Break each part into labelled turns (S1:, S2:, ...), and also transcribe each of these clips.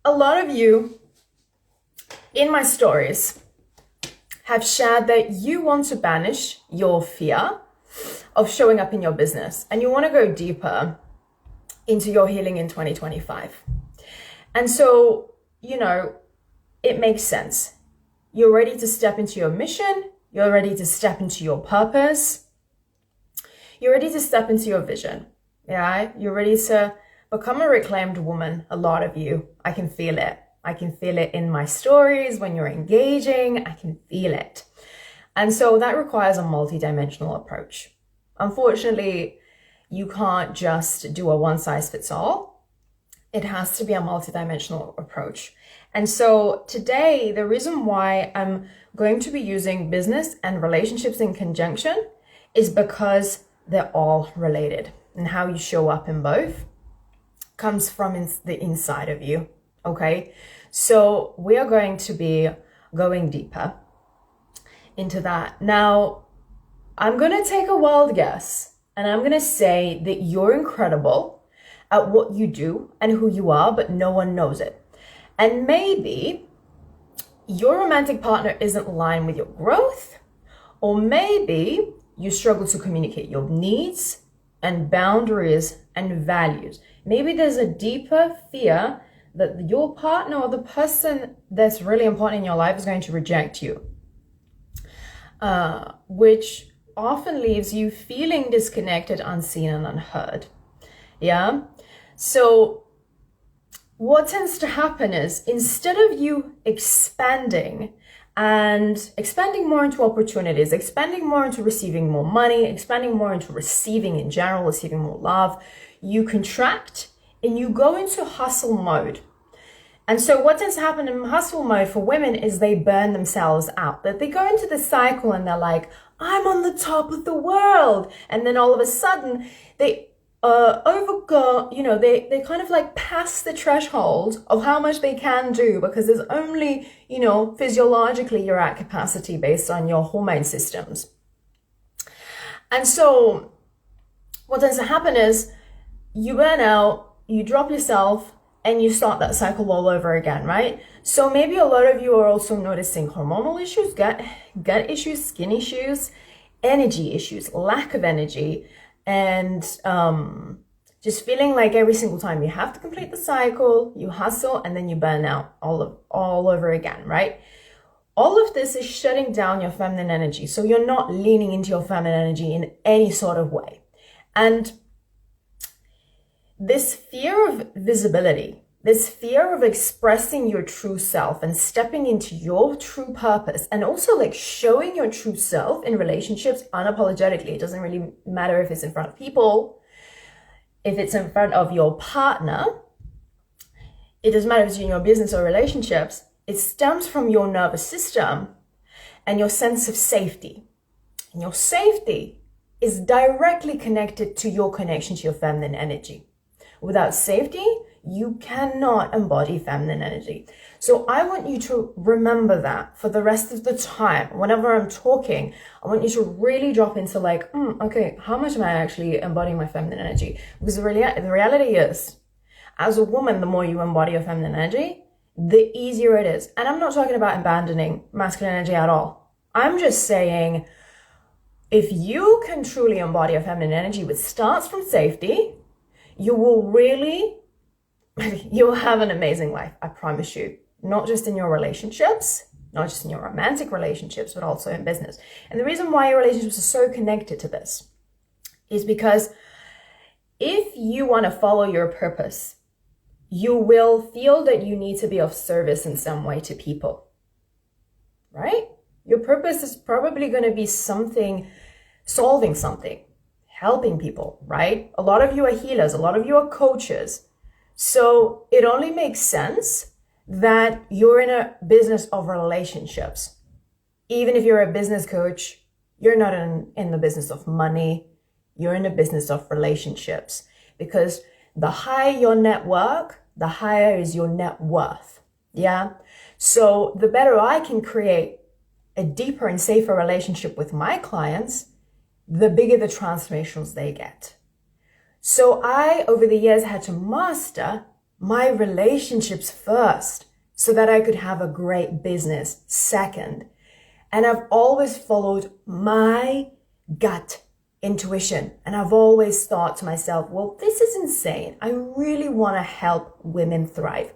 S1: a lot of you in my stories have shared that you want to banish your fear of showing up in your business and you want to go deeper into your healing in 2025. And so, it makes sense. You're ready to step into your mission. You're ready to step into your purpose. You're ready to step into your vision. Yeah, you're ready to become a reclaimed woman. A lot of you, I can feel it. I can feel it in my stories when you're engaging. I can feel it. And so that requires a multidimensional approach. Unfortunately, you can't just do a one size fits all. It has to be a multidimensional approach. And so today, the reason why I'm going to be using business and relationships in conjunction is because they're all related, and how you show up in both comes from the inside of you. Okay, so we are going to be going deeper into that. Now, I'm going to take a wild guess, and I'm going to say that you're incredible at what you do and who you are, but no one knows it. And maybe your romantic partner isn't aligned with your growth, or maybe you struggle to communicate your needs and boundaries and values. Maybe there's a deeper fear that your partner or the person that's really important in your life is going to reject you, which often leaves you feeling disconnected, unseen, and unheard. Yeah? So what tends to happen is, instead of you expanding more into opportunities, expanding more into receiving more money, expanding more into receiving in general, receiving more love, you contract and you go into hustle mode. And so what tends to happen in hustle mode for women is they burn themselves out. That they go into the cycle and they're like, I'm on the top of the world. And then all of a sudden they they kind of like pass the threshold of how much they can do, because there's only, physiologically you're at capacity based on your hormone systems. And so what tends to happen is you burn out, you drop yourself, and you start that cycle all over again, right? So maybe a lot of you are also noticing hormonal issues, gut issues, skin issues, energy issues, lack of energy, and just feeling like every single time you have to complete the cycle, you hustle, and then you burn out all over again, right? All of this is shutting down your feminine energy. So you're not leaning into your feminine energy in any sort of way. And this fear of visibility, this fear of expressing your true self and stepping into your true purpose, and also like showing your true self in relationships unapologetically. It doesn't really matter if it's in front of people, if it's in front of your partner, it doesn't matter if it's in your business or relationships. It stems from your nervous system and your sense of safety. And your safety is directly connected to your connection to your feminine energy. Without safety, you cannot embody feminine energy. So I want you to remember that for the rest of the time. Whenever I'm talking, I want you to really drop into like, okay, how much am I actually embodying my feminine energy? Because the reality is, as a woman, the more you embody your feminine energy, the easier it is. And I'm not talking about abandoning masculine energy at all. I'm just saying, if you can truly embody your feminine energy, which starts from safety, you'll have an amazing life, I promise you. Not just in your relationships, not just in your romantic relationships, but also in business. And the reason why your relationships are so connected to this is because if you want to follow your purpose, you will feel that you need to be of service in some way to people, right? Your purpose is probably going to be something, solving something, helping people, right? A lot of you are healers, a lot of you are coaches. So it only makes sense that you're in a business of relationships. Even if you're a business coach, you're not in the business of money. You're in the business of relationships, because the higher your network, the higher is your net worth. Yeah. So the better I can create a deeper and safer relationship with my clients, the bigger the transformations they get. So I, over the years, had to master my relationships first so that I could have a great business second. And I've always followed my gut intuition. And I've always thought to myself, well, this is insane. I really want to help women thrive.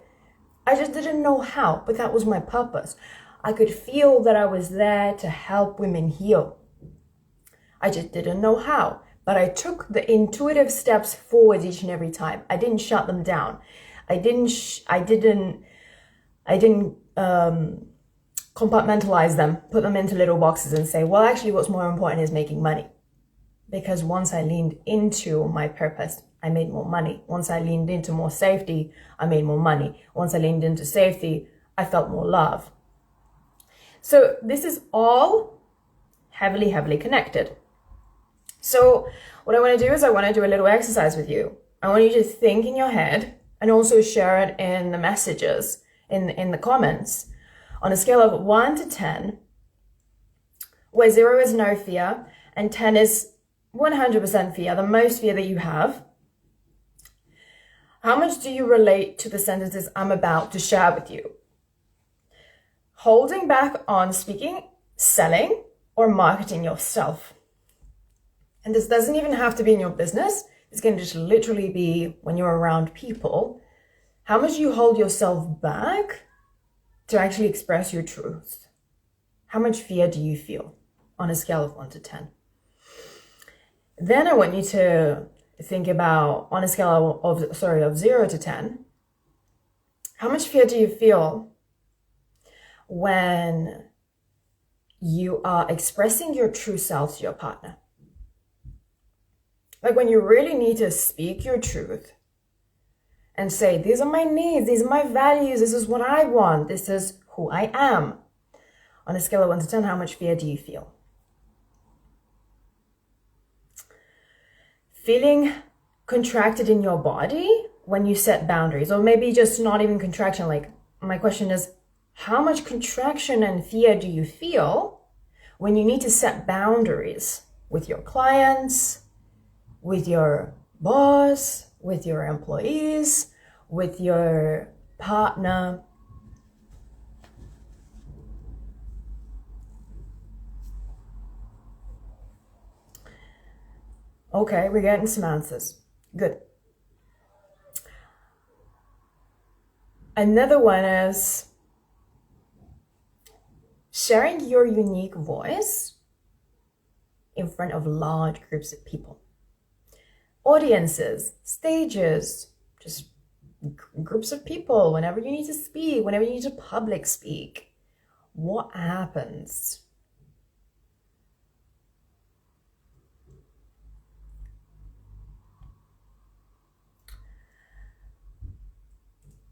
S1: I just didn't know how, but that was my purpose. I could feel that I was there to help women heal. I just didn't know how, but I took the intuitive steps forward each and every time. I didn't shut them down. I didn't compartmentalize them, put them into little boxes and say, well, actually what's more important is making money. Because once I leaned into my purpose, I made more money. Once I leaned into more safety, I made more money. Once I leaned into safety, I felt more love. So this is all heavily, heavily connected. So what I want to do is I want to do a little exercise with you. I want you to think in your head and also share it in the messages, in the comments, on a scale of 1 to 10, where 0 is no fear and 10 is 100% fear, the most fear that you have. How much do you relate to the sentences I'm about to share with you? Holding back on speaking, selling, or marketing yourself. And this doesn't even have to be in your business. It's going to just literally be when you're around people. How much do you hold yourself back to actually express your truth? How much fear do you feel on a scale of 1 to 10? Then I want you to think about, on a scale of 0 to 10, how much fear do you feel when you are expressing your true self to your partner? Like when you really need to speak your truth and say, these are my needs, these are my values, this is what I want, this is who I am. On a scale of 1 to 10, how much fear do you feel? Feeling contracted in your body when you set boundaries, or maybe just not even contraction. Like my question is, how much contraction and fear do you feel when you need to set boundaries with your clients, with your boss, with your employees, with your partner? Okay, we're getting some answers. Good. Another one is sharing your unique voice in front of large groups of people. Audiences, stages, just groups of people, whenever you need to speak, whenever you need to public speak. What happens?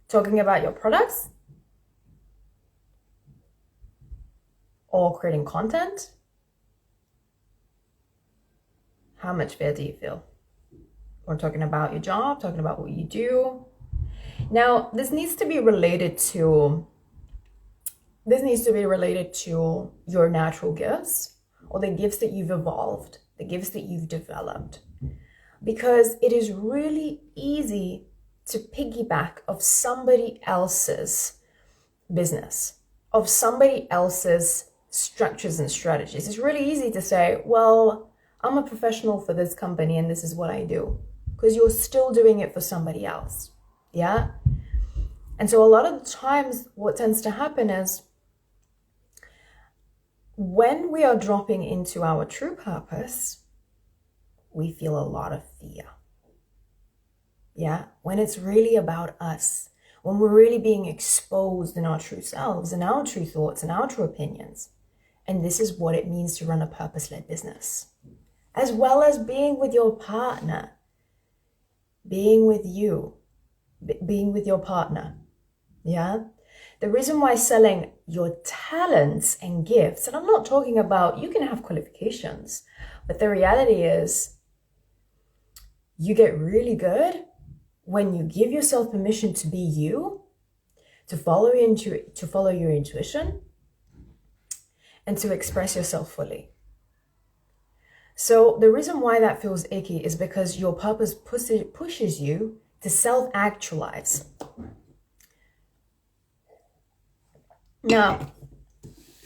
S1: Talking about your products or creating content? How much fear do you feel? Or talking about your job, talking about what you do. Now, this needs to be related to your natural gifts, or the gifts that you've evolved, the gifts that you've developed. Because it is really easy to piggyback of somebody else's business, of somebody else's structures and strategies. It's really easy to say, well, I'm a professional for this company and this is what I do, because you're still doing it for somebody else. Yeah. And so a lot of the times what tends to happen is when we are dropping into our true purpose, we feel a lot of fear. Yeah. When it's really about us, when we're really being exposed in our true selves and our true thoughts and our true opinions. And this is what it means to run a purpose-led business, as well as being with your partner, being with you, being with your partner. Yeah. The reason why selling your talents and gifts, and I'm not talking about, you can have qualifications, but the reality is you get really good when you give yourself permission to be you, to follow your intuition, and to express yourself fully. So the reason why that feels icky is because your purpose pushes you to self-actualize. Now,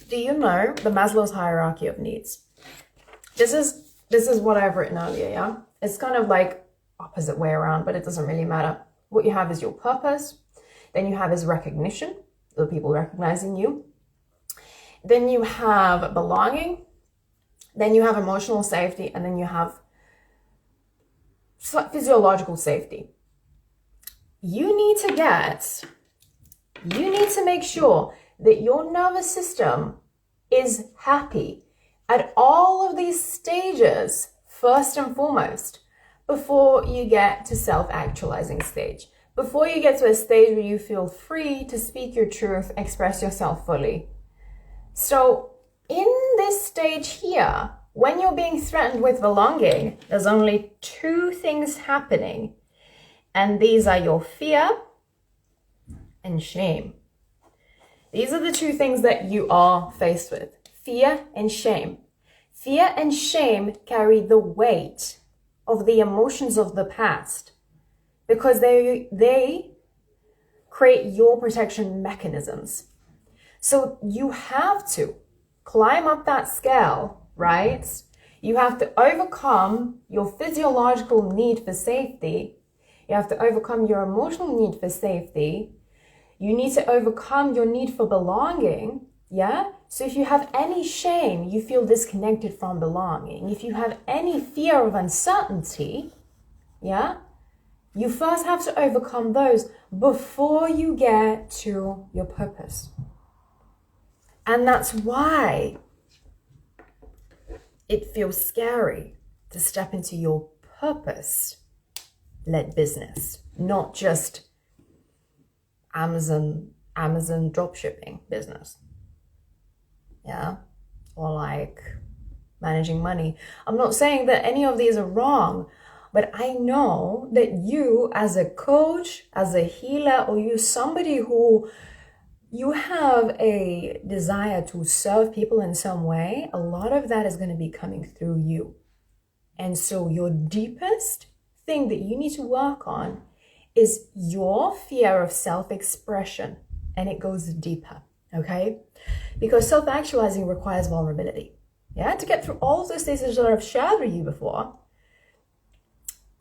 S1: do you know the Maslow's hierarchy of needs? This is what I've written earlier, yeah? It's kind of like opposite way around, but it doesn't really matter. What you have is your purpose. Then you have is recognition, the people recognizing you. Then you have belonging. Then you have emotional safety, and then you have physiological safety. You need to make sure that your nervous system is happy at all of these stages, first and foremost, before you get to self-actualizing stage, before you get to a stage where you feel free to speak your truth, express yourself fully. So in this stage here, when you're being threatened with belonging, there's only two things happening, and these are your fear and shame. These are the two things that you are faced with, fear and shame. Fear and shame carry the weight of the emotions of the past because they create your protection mechanisms. So you have to climb up that scale, right? You have to overcome your physiological need for safety. You have to overcome your emotional need for safety. You need to overcome your need for belonging, yeah? So if you have any shame, you feel disconnected from belonging. If you have any fear of uncertainty, yeah? You first have to overcome those before you get to your purpose. And that's why it feels scary to step into your purpose-led business, not just Amazon dropshipping business. Yeah, or like managing money. I'm not saying that any of these are wrong, but I know that you as a coach, as a healer, or you somebody who you have a desire to serve people in some way, a lot of that is going to be coming through you. And so your deepest thing that you need to work on is your fear of self-expression, and it goes deeper, okay? Because self-actualizing requires vulnerability. Yeah, to get through all of those stages that I've shared with you before,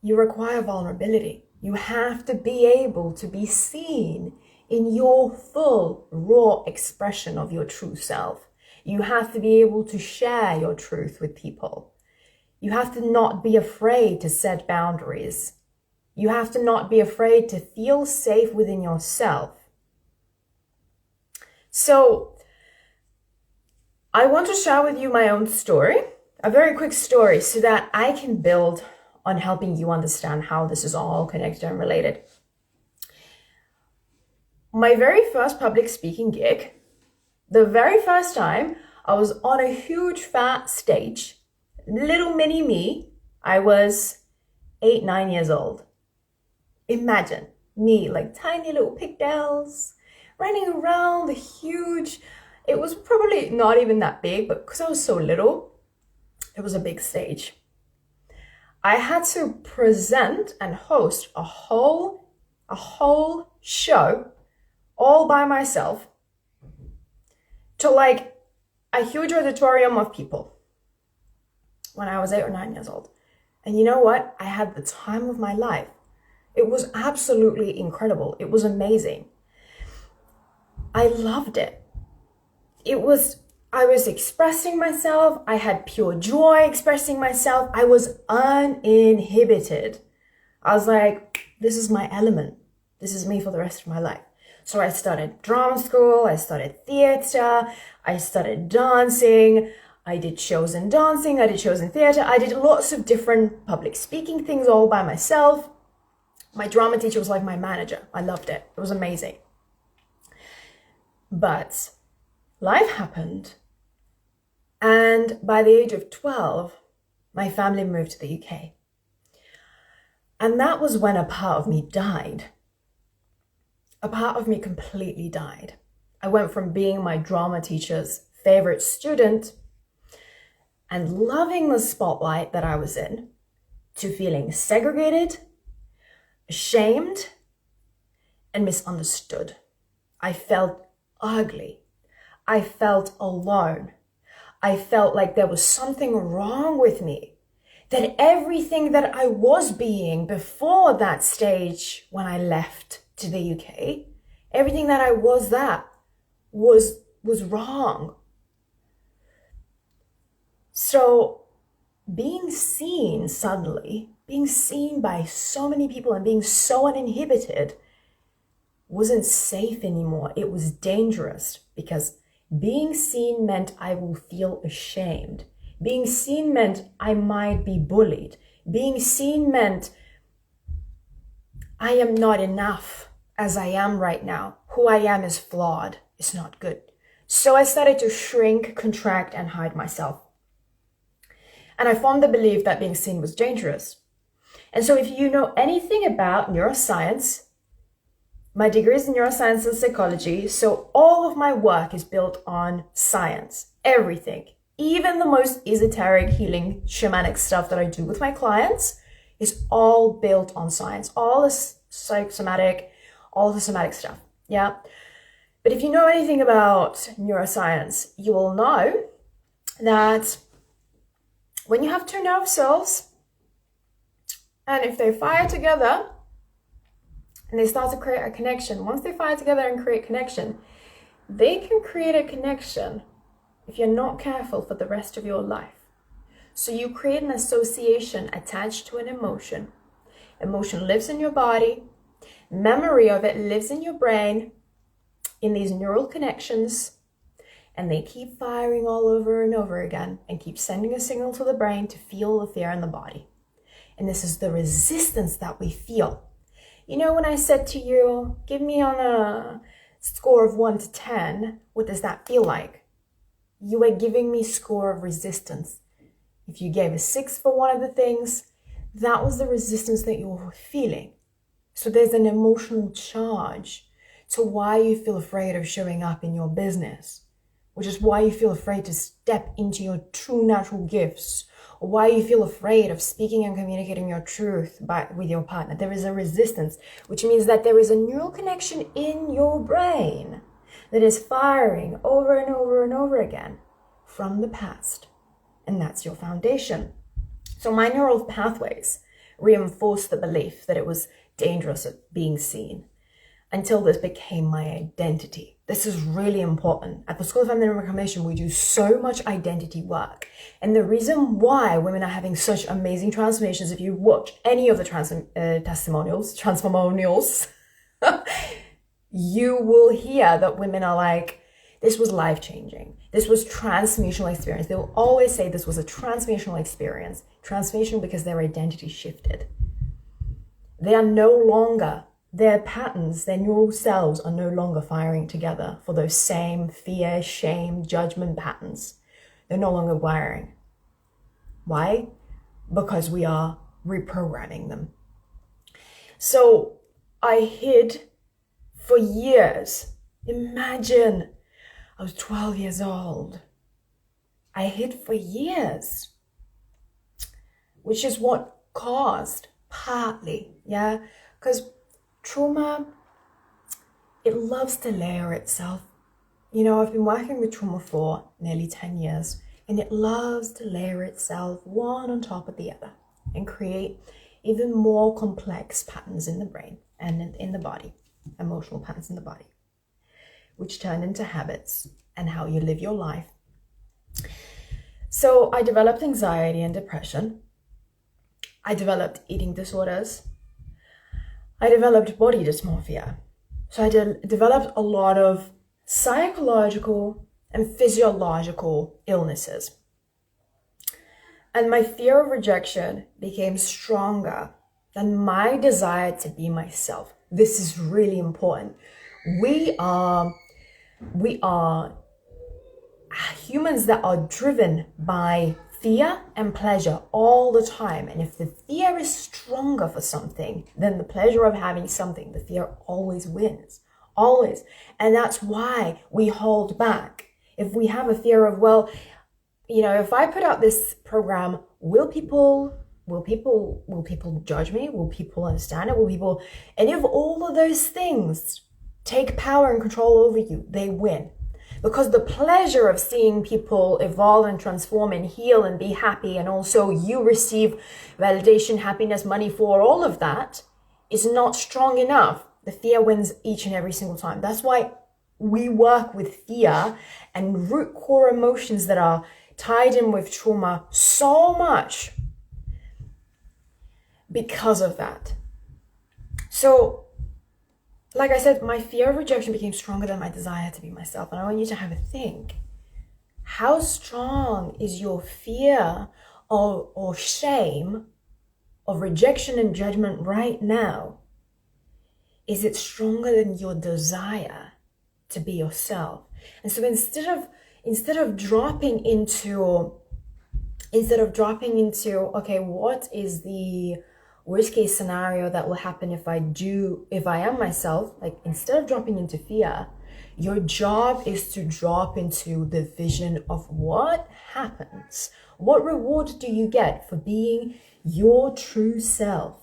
S1: you require vulnerability. You have to be able to be seen in your full, raw expression of your true self. You have to be able to share your truth with people. You have to not be afraid to set boundaries. You have to not be afraid to feel safe within yourself. So I want to share with you my own story, a very quick story, so that I can build on helping you understand how this is all connected and related. My very first public speaking gig, the very first time I was on a huge fat stage, little mini me, I was 8-9 years old. Imagine me, like tiny little pigtails, running around the huge, it was probably not even that big, but because I was so little, it was a big stage. I had to present and host a whole show all by myself to like a huge auditorium of people when I was 8 or 9 years old. And you know what? I had the time of my life. It was absolutely incredible. It was amazing. I loved it. I was expressing myself. I had pure joy expressing myself. I was uninhibited. I was like, this is my element. This is me for the rest of my life. So I started drama school. I started theater. I started dancing. I did shows in dancing. I did shows in theater. I did lots of different public speaking things all by myself. My drama teacher was like my manager. I loved it. It was amazing. But life happened. And by the age of 12, my family moved to the UK. And that was when a part of me died. A part of me completely died. I went from being my drama teacher's favorite student and loving the spotlight that I was in to feeling segregated, ashamed, and misunderstood. I felt ugly. I felt alone. I felt like there was something wrong with me. That everything that I was being before that stage when I left to the UK, everything that I was that was wrong. So being seen suddenly, being seen by so many people and being so uninhibited wasn't safe anymore. It was dangerous because being seen meant I will feel ashamed. Being seen meant I might be bullied. Being seen meant I am not enough as I am right now. Who I am is flawed. It's not good. So I started to shrink, contract, and hide myself. And I formed the belief that being seen was dangerous. And so if you know anything about neuroscience, my degree is in neuroscience and psychology, so all of my work is built on science, everything. Even the most esoteric healing shamanic stuff that I do with my clients is all built on science, all the psychosomatic, all the somatic stuff, yeah? But if you know anything about neuroscience, you will know that when you have two nerve cells, and if they fire together, and they start to create a connection. Once they fire together and create connection, they can create a connection if you're not careful for the rest of your life. So you create an association attached to an emotion. Emotion lives in your body. Memory of it lives in your brain in these neural connections, and they keep firing all over and over again and keep sending a signal to the brain to feel the fear in the body. And this is the resistance that we feel. You know, when I said to you, give me on a score of 1 to 10, what does that feel like? You were giving me score of resistance. If you gave a 6 for one of the things, that was the resistance that you were feeling. So there's an emotional charge to why you feel afraid of showing up in your business, which is why you feel afraid to step into your true natural gifts, or why you feel afraid of speaking and communicating your truth with your partner. There is a resistance, which means that there is a neural connection in your brain that is firing over and over and over again from the past. And that's your foundation. So my neural pathways reinforced the belief that it was dangerous at being seen until this became my identity. This is really important. At the School of Feminine Reclamation, we do so much identity work. And the reason why women are having such amazing transformations, if you watch any of the transformonials, you will hear that women are like, this was life-changing. This was transformational experience. They will always say this was a transformational experience. Transformational because their identity shifted. They are no longer, their patterns, their neural cells are no longer firing together for those same fear, shame, judgment patterns. They're no longer wiring. Why? Because we are reprogramming them. So I hid for years. Imagine, I was 12 years old. I hid for years, which is what caused partly, yeah? Because trauma, it loves to layer itself. You know, I've been working with trauma for nearly 10 years, and it loves to layer itself one on top of the other and create even more complex patterns in the brain and in the body, emotional patterns in the body, which turn into habits and how you live your life. So I developed anxiety and depression. I developed eating disorders. I developed body dysmorphia. So I developed a lot of psychological and physiological illnesses. And my fear of rejection became stronger than my desire to be myself. This is really important. We are humans that are driven by fear and pleasure all the time. And if the fear is stronger for something than the pleasure of having something, the fear always wins, always. And that's why we hold back. If we have a fear of, well, you know, if I put out this program, will people judge me? Will people understand it? And if all of those things take power and control over you, they win. because the pleasure of seeing people evolve and transform and heal and be happy, and also you receive validation, happiness, money for all of that, is not strong enough. The fear wins each and every single time. That's why we work with fear and root core emotions that are tied in with trauma so much because of that. So, like I said, my fear of rejection became stronger than my desire to be myself. And I want you to have a think. How strong is your fear or shame of rejection and judgment right now? Is it stronger than your desire to be yourself? And so instead of dropping into, okay, what is the worst case scenario that will happen if I am myself? Like, instead of dropping into fear, your job is to drop into the vision of what happens. What reward do you get for being your true self?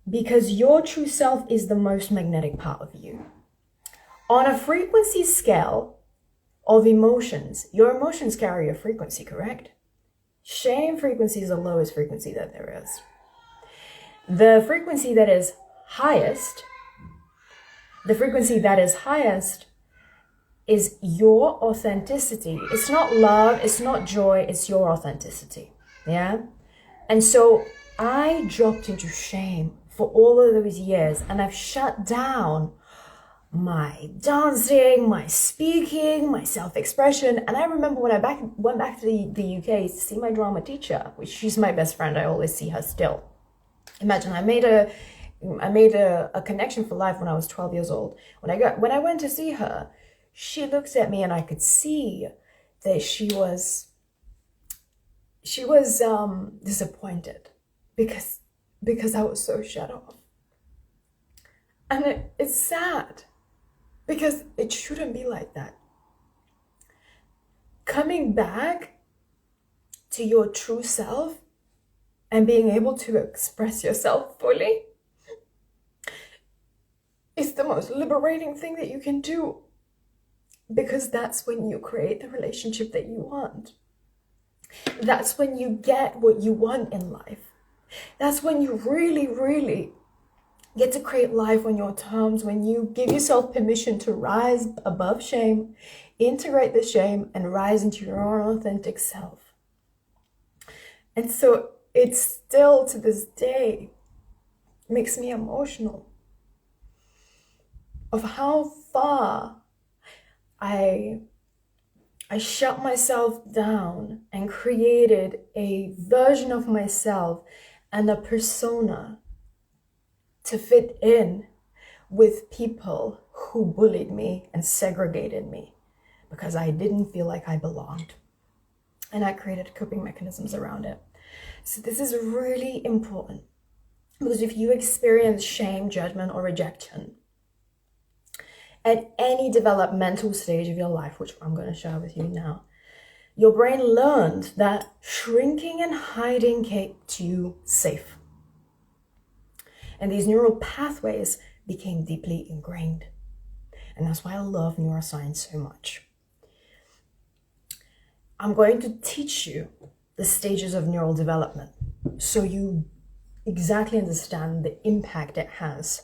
S1: Because your true self is the most magnetic part of you. On a frequency scale of emotions, your emotions carry a frequency, correct? Shame frequency is the lowest frequency that there is. The frequency that is highest is your authenticity. It's not love, it's not joy, it's your authenticity. Yeah? And so I dropped into shame for all of those years, and I've shut down my dancing, my speaking, my self-expression. And I remember when I went back to the UK to see my drama teacher, which she's my best friend. I always see her still. Imagine, I made a connection for life when I was 12 years old. When I went to see her, she looks at me and I could see that she was disappointed because I was so shut off. And it's sad, because it shouldn't be like that. Coming back to your true self and being able to express yourself fully is the most liberating thing that you can do, because that's when you create the relationship that you want. That's when you get what you want in life. That's when you really, really get to create life on your terms, when you give yourself permission to rise above shame, integrate the shame, and rise into your own authentic self. And so it still, to this day, makes me emotional of how far I shut myself down and created a version of myself and a persona to fit in with people who bullied me and segregated me because I didn't feel like I belonged. And I created coping mechanisms around it. So this is really important, because if you experience shame, judgment, or rejection at any developmental stage of your life, which I'm going to share with you now, your brain learned that shrinking and hiding kept you safe. And these neural pathways became deeply ingrained. And that's why I love neuroscience so much. I'm going to teach you the stages of neural development so you exactly understand the impact it has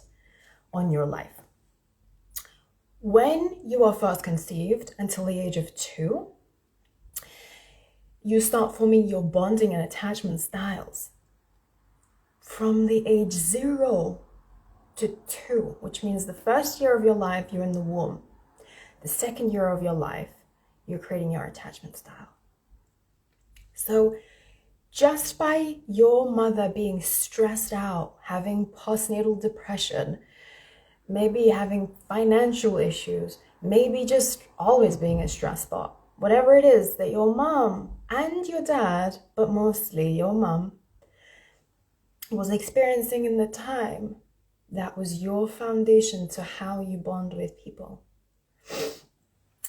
S1: on your life. When you are first conceived until the age of 2, you start forming your bonding and attachment styles. From the age 0 to 2, which means the first year of your life, you're in the womb. The second year of your life, you're creating your attachment style. So just by your mother being stressed out, having postnatal depression, maybe having financial issues, maybe just always being a stress ball, whatever it is that your mom and your dad, but mostly your mom, was experiencing in the time, that was your foundation to how you bond with people.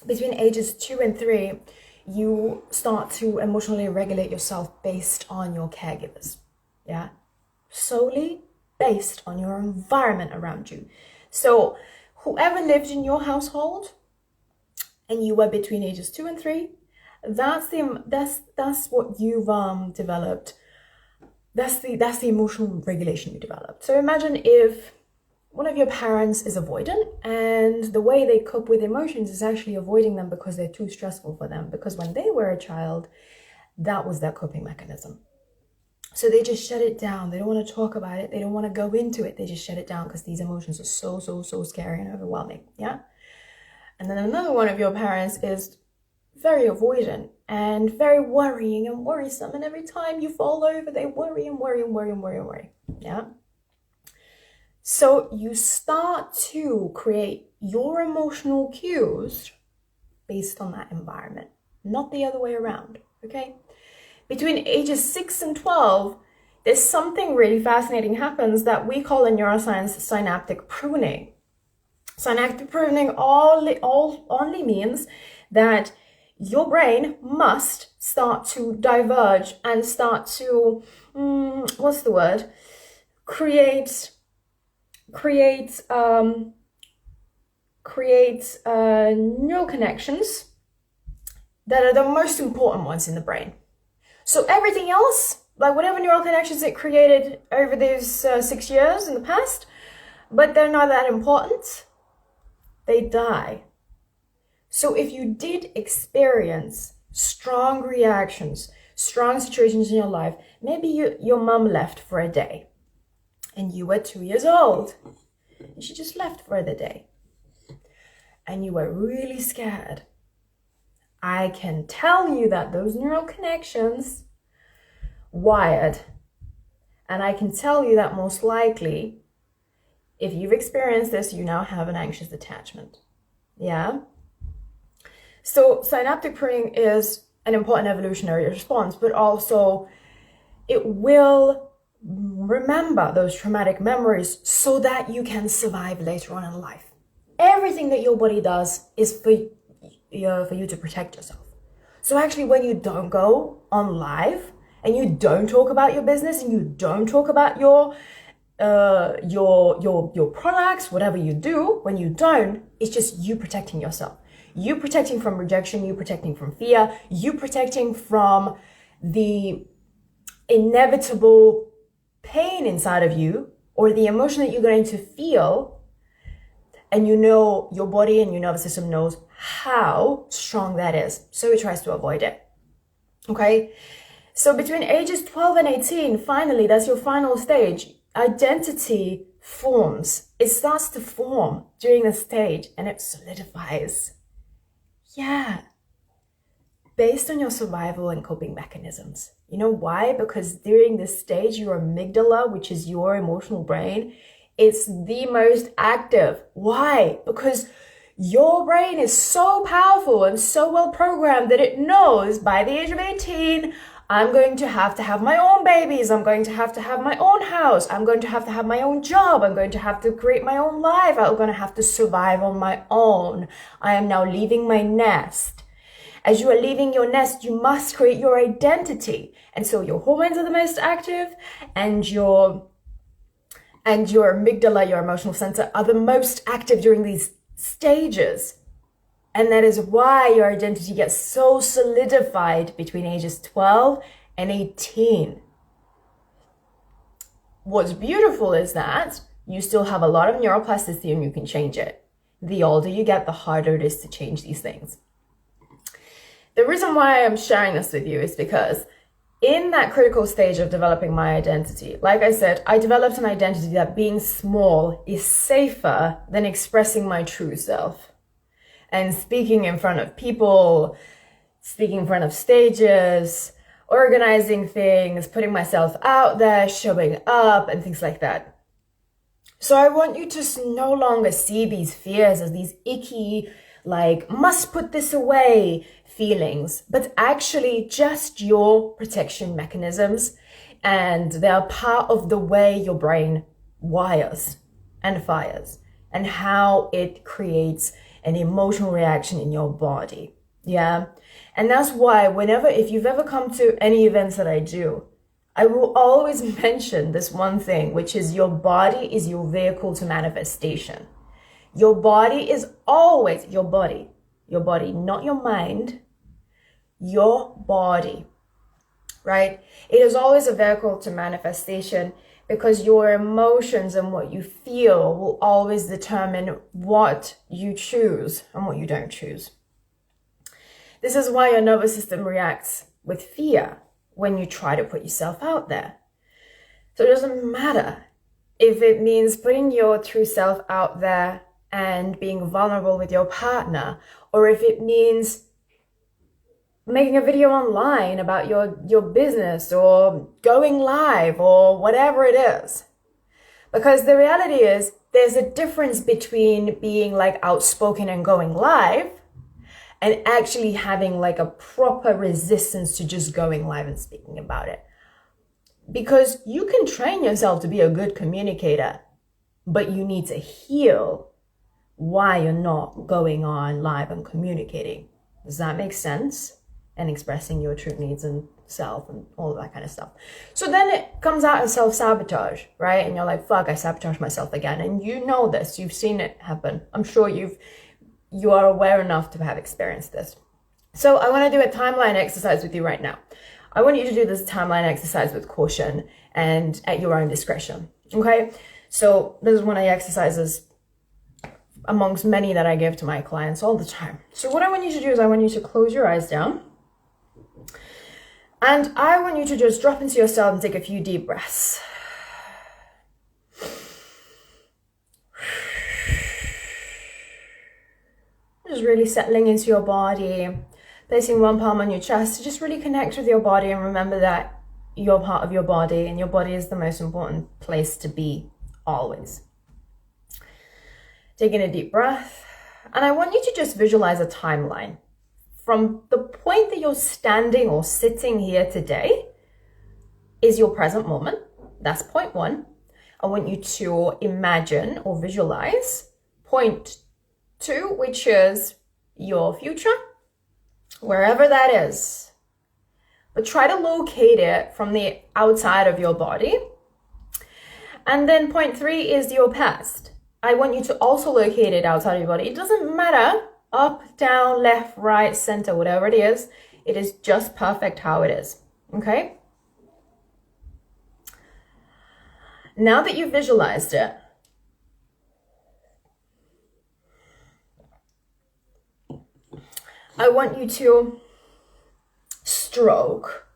S1: Between ages 2 and 3, you start to emotionally regulate yourself based on your caregivers. Yeah? Solely based on your environment around you. So whoever lived in your household and you were between ages 2 and 3, that's what you've developed. That's the emotional regulation you developed. So imagine if one of your parents is avoidant, and the way they cope with emotions is actually avoiding them because they're too stressful for them, because when they were a child, that was their coping mechanism. So they just shut it down. They don't want to talk about it. They don't want to go into it. They just shut it down because these emotions are so scary and overwhelming. Yeah. And then another one of your parents is very avoidant and very worrying and worrisome. And every time you fall over, they worry and worry and worry and worry and worry. Yeah. So you start to create your emotional cues based on that environment, not the other way around. Okay. Between ages 6 and 12, there's something really fascinating happens that we call in neuroscience synaptic pruning. Synaptic pruning only means that your brain must start to diverge and start to, create neural connections that are the most important ones in the brain. So everything else, like whatever neural connections it created over these 6 years in the past, but they're not that important, they die. So if you did experience strong reactions, strong situations in your life, maybe your mom left for a day and you were 2 years old and she just left for the day and you were really scared. I can tell you that those neural connections wired, and I can tell you that most likely, if you've experienced this, you now have an anxious attachment. Yeah? So synaptic pruning is an important evolutionary response, but also it will remember those traumatic memories so that you can survive later on in life. Everything that your body does is for you to protect yourself. So actually, when you don't go on live and you don't talk about your business and you don't talk about your products, whatever you do, when you don't, it's just you protecting yourself. You protecting from rejection, you protecting from fear, you protecting from the inevitable pain inside of you or the emotion that you're going to feel. And you know your body and your nervous system knows how strong that is. So it tries to avoid it. Okay? So between ages 12 and 18, finally, that's your final stage. Identity forms. It starts to form during this stage and it solidifies. Yeah. Based on your survival and coping mechanisms. You know why? Because during this stage, your amygdala, which is your emotional brain, it's the most active. Why? Because your brain is so powerful and so well programmed that it knows by the age of 18, I'm going to have my own babies. I'm going to have my own house. I'm going to have my own job. I'm going to have to create my own life. I'm going to have to survive on my own. I am now leaving my nest. As you are leaving your nest, you must create your identity. And so your hormones are the most active and your amygdala, your emotional center, are the most active during these stages. And that is why your identity gets so solidified between ages 12 and 18. What's beautiful is that you still have a lot of neuroplasticity and you can change it. The older you get, the harder it is to change these things. The reason why I'm sharing this with you is because in that critical stage of developing my identity, like I said, I developed an identity that being small is safer than expressing my true self. And speaking in front of people, speaking in front of stages, organizing things, putting myself out there, showing up, and things like that. So I want you to no longer see these fears as these icky, like, must put this away feelings, but actually just your protection mechanisms. And they're part of the way your brain wires and fires and how it creates an emotional reaction in your body. Yeah. And that's why if you've ever come to any events that I do, I will always mention this one thing, which is your body is your vehicle to manifestation. Your body is always your body, not your mind, your body, right? It is always a vehicle to manifestation because your emotions and what you feel will always determine what you choose and what you don't choose. This is why your nervous system reacts with fear when you try to put yourself out there. So it doesn't matter if it means putting your true self out there and being vulnerable with your partner, or if it means making a video online about your business or going live or whatever it is. Because the reality is there's a difference between being like outspoken and going live and actually having like a proper resistance to just going live and speaking about it. Because you can train yourself to be a good communicator, but you need to heal why you're not going on live and communicating. Does that make sense? And expressing your true needs and self and all of that kind of stuff. So then it comes out as self-sabotage, right? And you're like, fuck, I sabotaged myself again. And you know this, you've seen it happen. I'm sure you are aware enough to have experienced this. So I want to do a timeline exercise with you right now. I want you to do this timeline exercise with caution and at your own discretion, okay? So this is one of the exercises amongst many that I give to my clients all the time. So what I want you to do is I want you to close your eyes down. And I want you to just drop into yourself and take a few deep breaths. Just really settling into your body, placing one palm on your chest to just really connect with your body and remember that you're part of your body and your body is the most important place to be always. Taking a deep breath. And I want you to just visualize a timeline. From the point that you're standing or sitting here today is your present moment. That's point one. I want you to imagine or visualize point two, which is your future, wherever that is. But try to locate it from the outside of your body. And then point three is your past. I want you to also locate it outside of your body. It doesn't matter. Up, down, left, right, center, whatever it is just perfect how it is, okay? Now that you've visualized it, I want you to stroke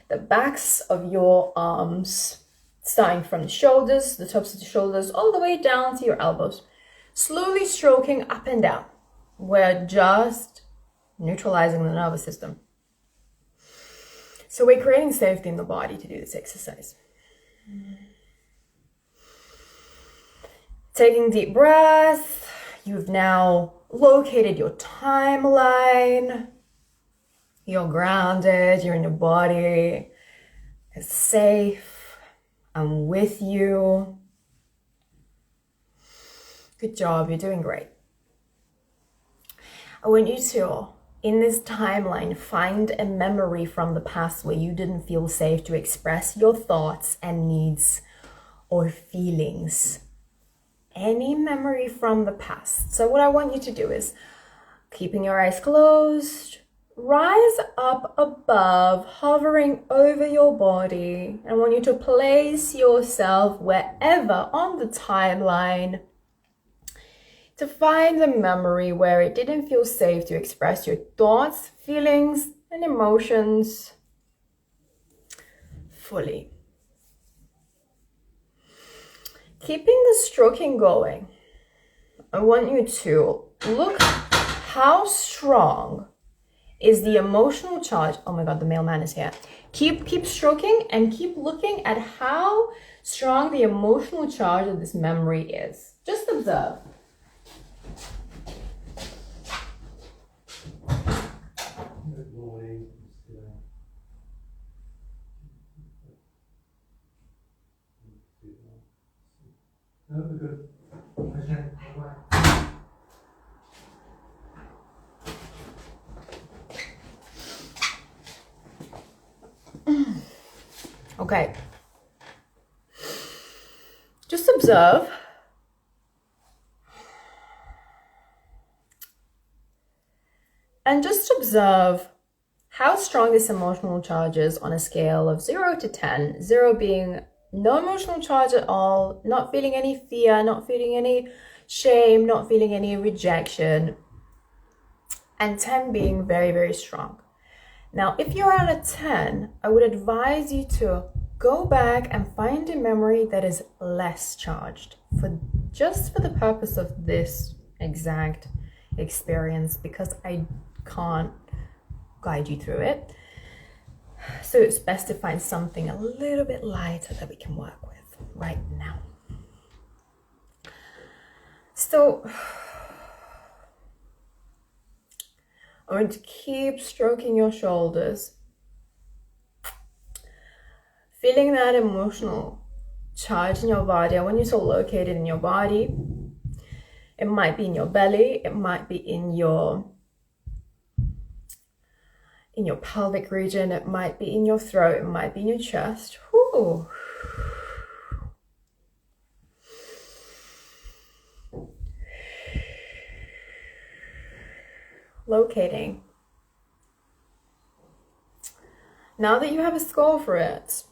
S1: the backs of your arms, starting from the shoulders, the tops of the shoulders, all the way down to your elbows, slowly stroking up and down. We're just neutralizing the nervous system. So we're creating safety in the body to do this exercise. Taking deep breath. You've now located your timeline. You're grounded. You're in your body. It's safe. I'm with you. Good job. You're doing great. I want you to, in this timeline, find a memory from the past where you didn't feel safe to express your thoughts and needs or feelings. Any memory from the past. So what I want you to do is, keeping your eyes closed, rise up above, hovering over your body. I want you to place yourself wherever on the timeline to find a memory where it didn't feel safe to express your thoughts, feelings, and emotions fully. Keeping the stroking going, I want you to look how strong is the emotional charge. Oh my God, the mailman is here. Keep stroking and keep looking at how strong the emotional charge of this memory is. Just observe.
S2: Good morning. No, we're good. Okay, bye-bye.
S1: Okay. Just observe And just observe how strong this emotional charge is on a scale of 0 to 10. 0 being no emotional charge at all, not feeling any fear, not feeling any shame, not feeling any rejection, and 10 being very, very strong. Now, if you're at a 10, I would advise you to go back and find a memory that is less charged, just for the purpose of this exact experience, because I can't guide you through it. So it's best to find something a little bit lighter that we can work with right now. So I'm going to keep stroking your shoulders, feeling that emotional charge in your body. I want you to locate it in your body. It might be in your belly, it might be in your pelvic region, it might be in your throat, it might be in your chest. Whew. Locating. Now that you have a score for it,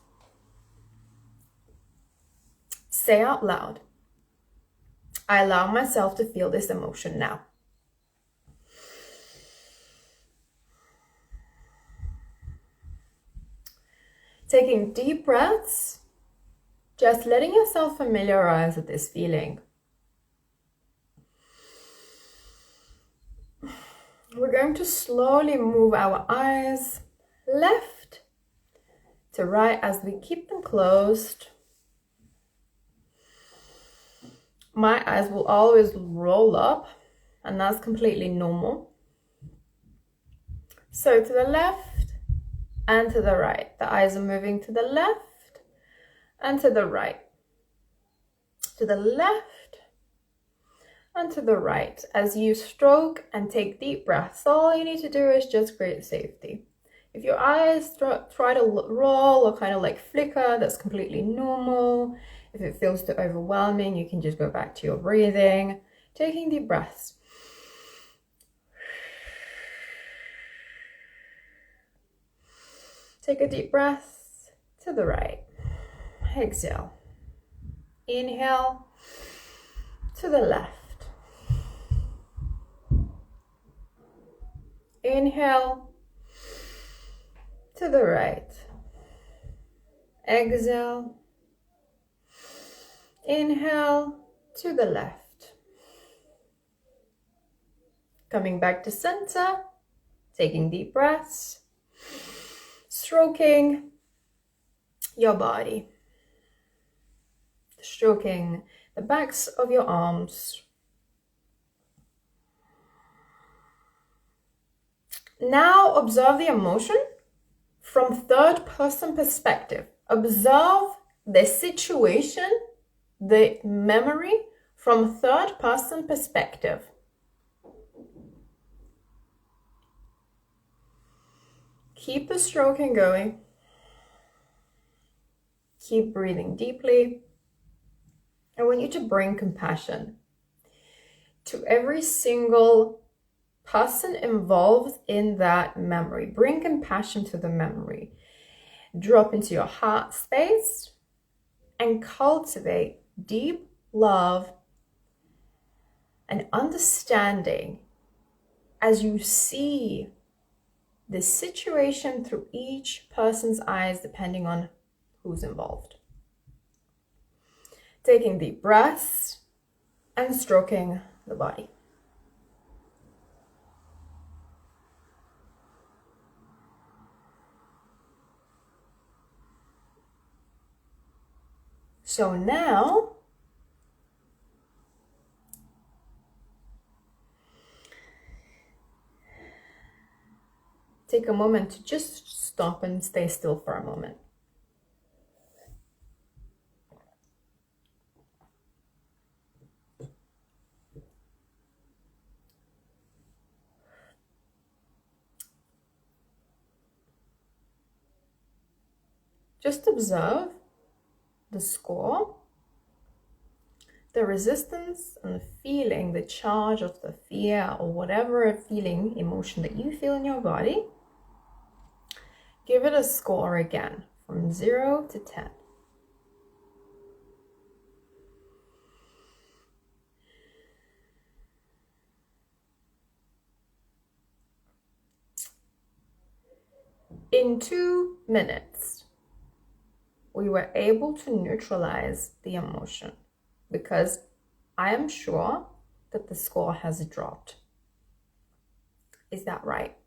S1: say out loud, I allow myself to feel this emotion now. Taking deep breaths, just letting yourself familiarize with this feeling. We're going to slowly move our eyes left to right as we keep them closed. My eyes will always roll up, and that's completely normal. So to the left and to the right. The eyes are moving to the left and to the right. To the left and to the right. As you stroke and take deep breaths, all you need to do is just create safety. If your eyes try to roll or kind of like flicker, that's completely normal. If it feels too overwhelming, you can just go back to your breathing, taking deep breaths. Take a deep breath to the right. Exhale. Inhale to the left. Inhale to the right. Exhale. Inhale to the left. Coming back to center, taking deep breaths, stroking your body, stroking the backs of your arms. Now observe the emotion from third person perspective. Observe the situation, the memory from third person perspective. Keep the stroking going. Keep breathing deeply. I want you to bring compassion to every single person involved in that memory. Bring compassion to the memory. Drop into your heart space and cultivate deep love and understanding as you see the situation through each person's eyes, depending on who's involved. Taking deep breaths and stroking the body. So now, take a moment to just stop and stay still for a moment. Just observe the score, the resistance and the feeling, the charge of the fear or whatever feeling, emotion that you feel in your body, give it a score again from 0 to 10. In 2 minutes, we were able to neutralize the emotion because I am sure that the score has dropped. Is that right?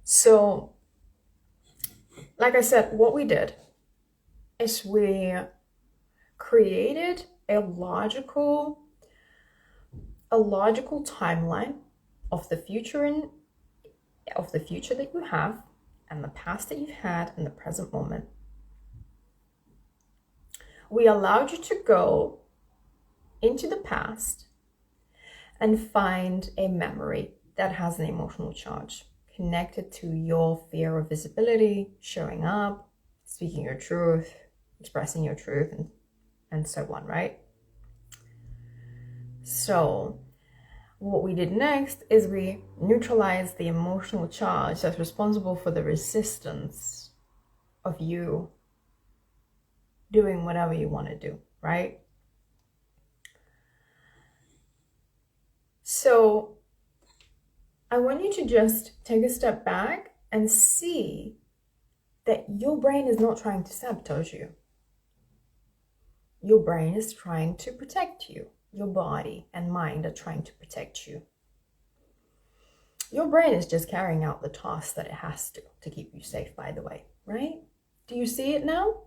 S1: So, like I said, what we did is we created a logical timeline of the future that you have, and the past that you've had, and the present moment. We allowed you to go into the past and find a memory that has an emotional charge connected to your fear of visibility, showing up, speaking your truth, expressing your truth, and so on, right? So what we did next is we neutralized the emotional charge that's responsible for the resistance of you doing whatever you want to do, right? So I want you to just take a step back and see that your brain is not trying to sabotage you. Your brain is trying to protect you. Your body and mind are trying to protect you. Your brain is just carrying out the task that it has to keep you safe, by the way, right? Do you see it now?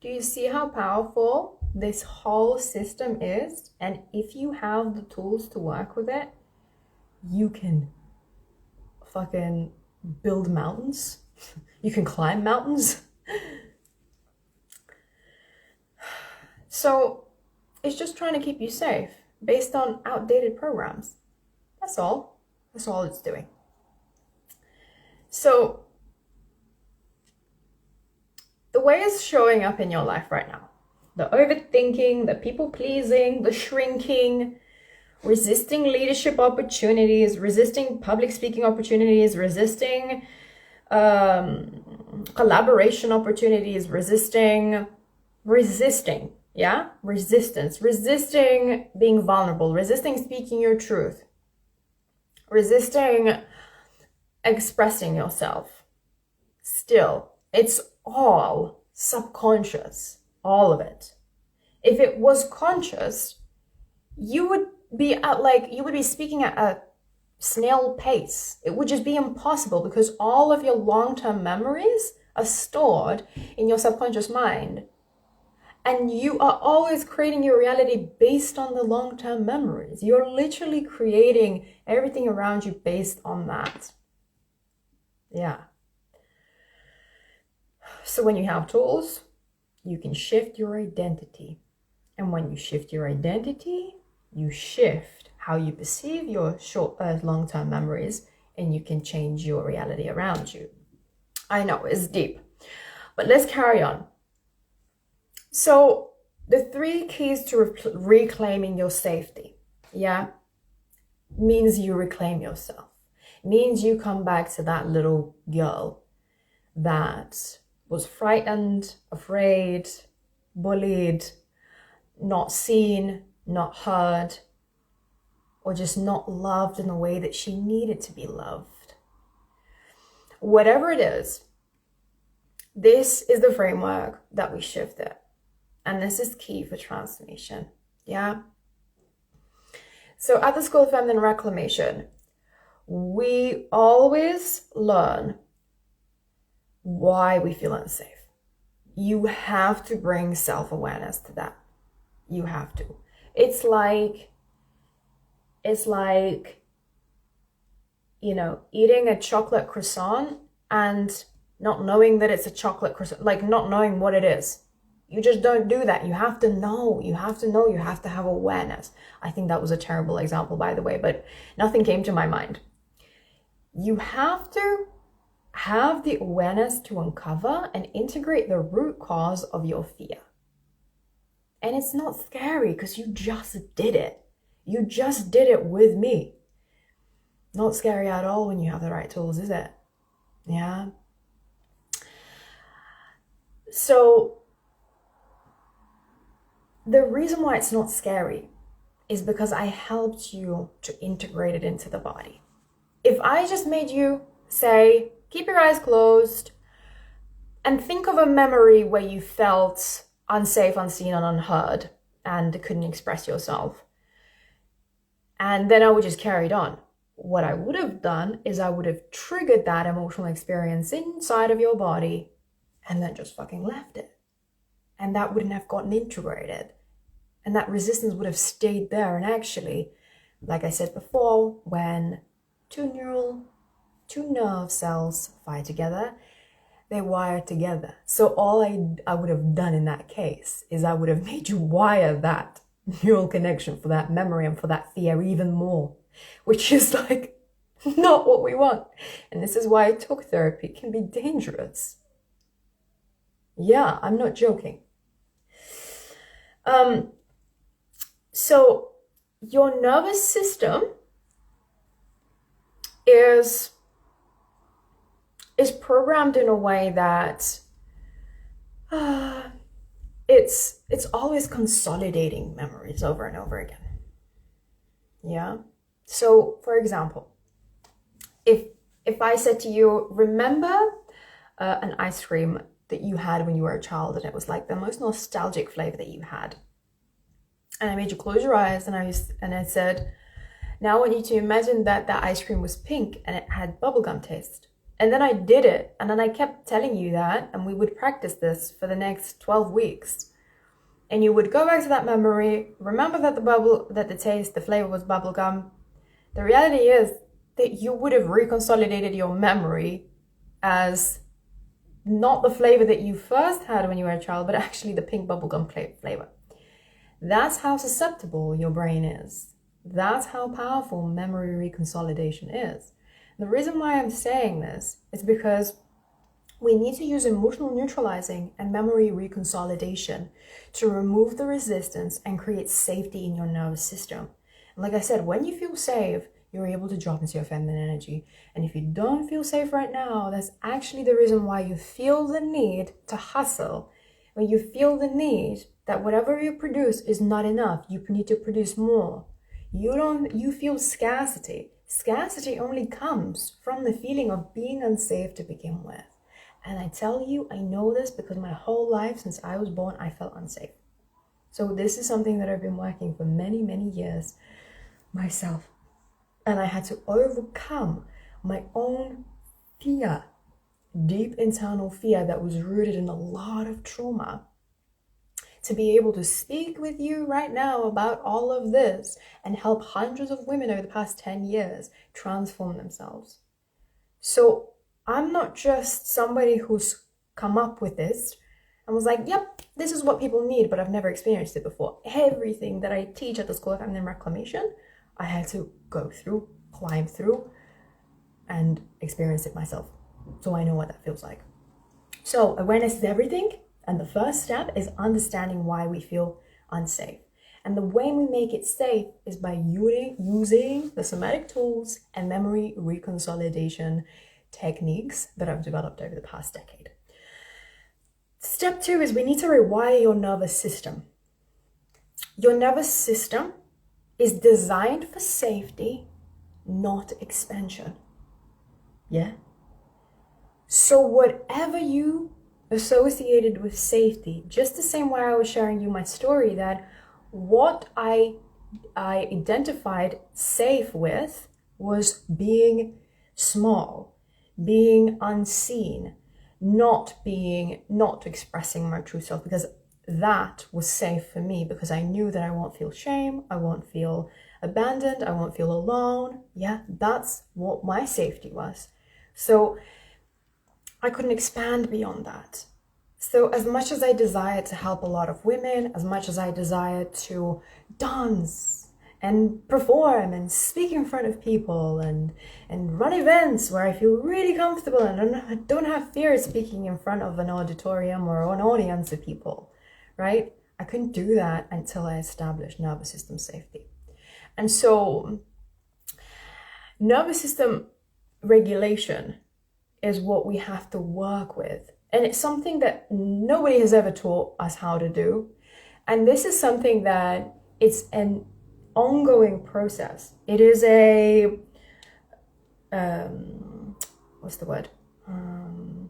S1: Do you see how powerful this whole system is? And if you have the tools to work with it, you can fucking build mountains. You can climb mountains. So it's just trying to keep you safe based on outdated programs. That's all. That's all it's doing. So the way it's showing up in your life right now, the overthinking, the people pleasing, the shrinking, resisting leadership opportunities, resisting public speaking opportunities, resisting collaboration opportunities, resisting, resisting being vulnerable, resisting speaking your truth, resisting expressing yourself. Still, it's all subconscious, all of it. If it was conscious, you would be speaking at a snail pace. It would just be impossible because all of your long-term memories are stored in your subconscious mind. And you are always creating your reality based on the long-term memories. You're literally creating everything around you based on that. Yeah. So when you have tools, you can shift your identity. And when you shift your identity, you shift how you perceive your long-term memories, and you can change your reality around you. I know, it's deep, but let's carry on. So the 3 keys to reclaiming your safety, means you reclaim yourself. Means you come back to that little girl that was frightened, afraid, bullied, not seen, not heard, or just not loved in the way that she needed to be loved. Whatever it is, this is the framework that we shifted. And this is key for transformation. Yeah. So at the School of Feminine Reclamation, we always learn why we feel unsafe. You have to bring self-awareness to that. You have to. It's like, eating a chocolate croissant and not knowing that it's a chocolate croissant, like not knowing what it is. You just don't do that. You have to know. You have to have awareness. I think that was a terrible example, by the way, but nothing came to my mind. You have to have the awareness to uncover and integrate the root cause of your fear. And it's not scary because you just did it. You just did it with me. Not scary at all when you have the right tools, is it? Yeah. So the reason why it's not scary is because I helped you to integrate it into the body. If I just made you say, keep your eyes closed and think of a memory where you felt unsafe, unseen, and unheard and couldn't express yourself, and then I would just carried on. What I would have done is I would have triggered that emotional experience inside of your body and then just fucking left it. And that wouldn't have gotten integrated. And that resistance would have stayed there. And actually, like I said before, when two nerve cells fire together, they wire together. So all I would have done in that case is I would have made you wire that neural connection for that memory and for that fear even more, which is like not what we want. And this is why talk therapy can be dangerous. Yeah, I'm not joking. So your nervous system is programmed in a way that it's always consolidating memories over and over again. Yeah. So, for example, if I said to you, remember an ice cream that you had when you were a child, and it was like the most nostalgic flavor that you had, and I made you close your eyes, and I said, now I want you to imagine that that ice cream was pink and it had bubblegum taste. And then I did it, and then I kept telling you that, and we would practice this for the next 12 weeks. And you would go back to that memory, remember that the flavor was bubblegum. The reality is that you would have reconsolidated your memory as not the flavor that you first had when you were a child, but actually the pink bubblegum flavor. That's how susceptible your brain is. That's how powerful memory reconsolidation is. The reason why I'm saying this is because we need to use emotional neutralizing and memory reconsolidation to remove the resistance and create safety in your nervous system. And like I said, when you feel safe, you're able to drop into your feminine energy. And if you don't feel safe right now, that's actually the reason why you feel the need to hustle. When you feel the need that whatever you produce is not enough, you need to produce more. You feel scarcity. Scarcity only comes from the feeling of being unsafe to begin with. And I tell you, I know this because my whole life since I was born, I felt unsafe. So this is something that I've been working for many, many years myself. And I had to overcome my own fear, deep internal fear that was rooted in a lot of trauma, to be able to speak with you right now about all of this and help hundreds of women over the past 10 years transform themselves. So I'm not just somebody who's come up with this and was like, yep, this is what people need, but I've never experienced it before. Everything that I teach at the School of Feminine Reclamation, I had to go through, climb through, and experience it myself. So I know what that feels like. So awareness is everything. And the first step is understanding why we feel unsafe. And the way we make it safe is by using the somatic tools and memory reconsolidation techniques that I've developed over the past decade. Step 2 is we need to rewire your nervous system. Your nervous system is designed for safety, not expansion. Yeah? So whatever you associated with safety, just the same way I was sharing you my story, that what I identified safe with was being small, being unseen, not expressing my true self, because that was safe for me, because I knew that I won't feel shame, I won't feel abandoned, I won't feel alone. Yeah, that's what my safety was. So I couldn't expand beyond that. So as much as I desired to help a lot of women, as much as I desired to dance and perform and speak in front of people and run events where I feel really comfortable and I don't have fear of speaking in front of an auditorium or an audience of people, right? I couldn't do that until I established nervous system safety. And so nervous system regulation is what we have to work with. And it's something that nobody has ever taught us how to do. And this is something that it's an ongoing process. It is a,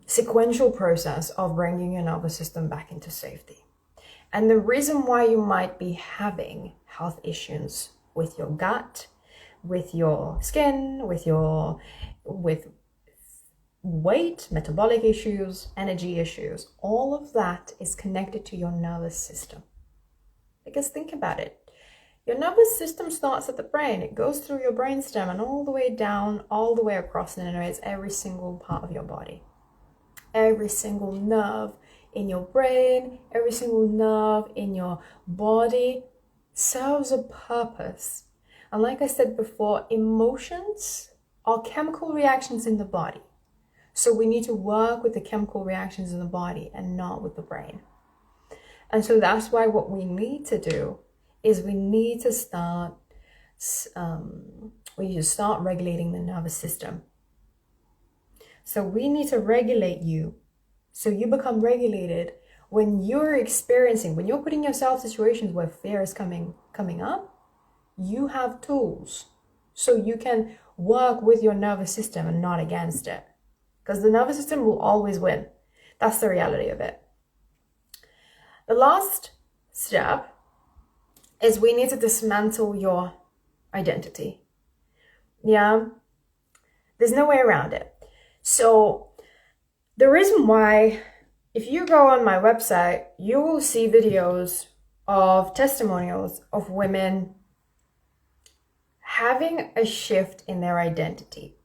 S1: sequential process of bringing your nervous system back into safety. And the reason why you might be having health issues with your gut, with your skin, with weight, metabolic issues, energy issues, all of that is connected to your nervous system. Because think about it. Your nervous system starts at the brain. It goes through your brainstem and all the way down, all the way across, and innervates every single part of your body. Every single nerve in your brain, every single nerve in your body serves a purpose. And like I said before, emotions are chemical reactions in the body. So we need to work with the chemical reactions in the body and not with the brain. And so that's why what we need to do is we need to start regulating the nervous system. So we need to regulate you so you become regulated when you're putting yourself in situations where fear is coming up. You have tools so you can work with your nervous system and not against it, because the nervous system will always win. That's the reality of it. The last step is we need to dismantle your identity. Yeah, there's no way around it. So the reason why, if you go on my website, you will see videos of testimonials of women having a shift in their identity.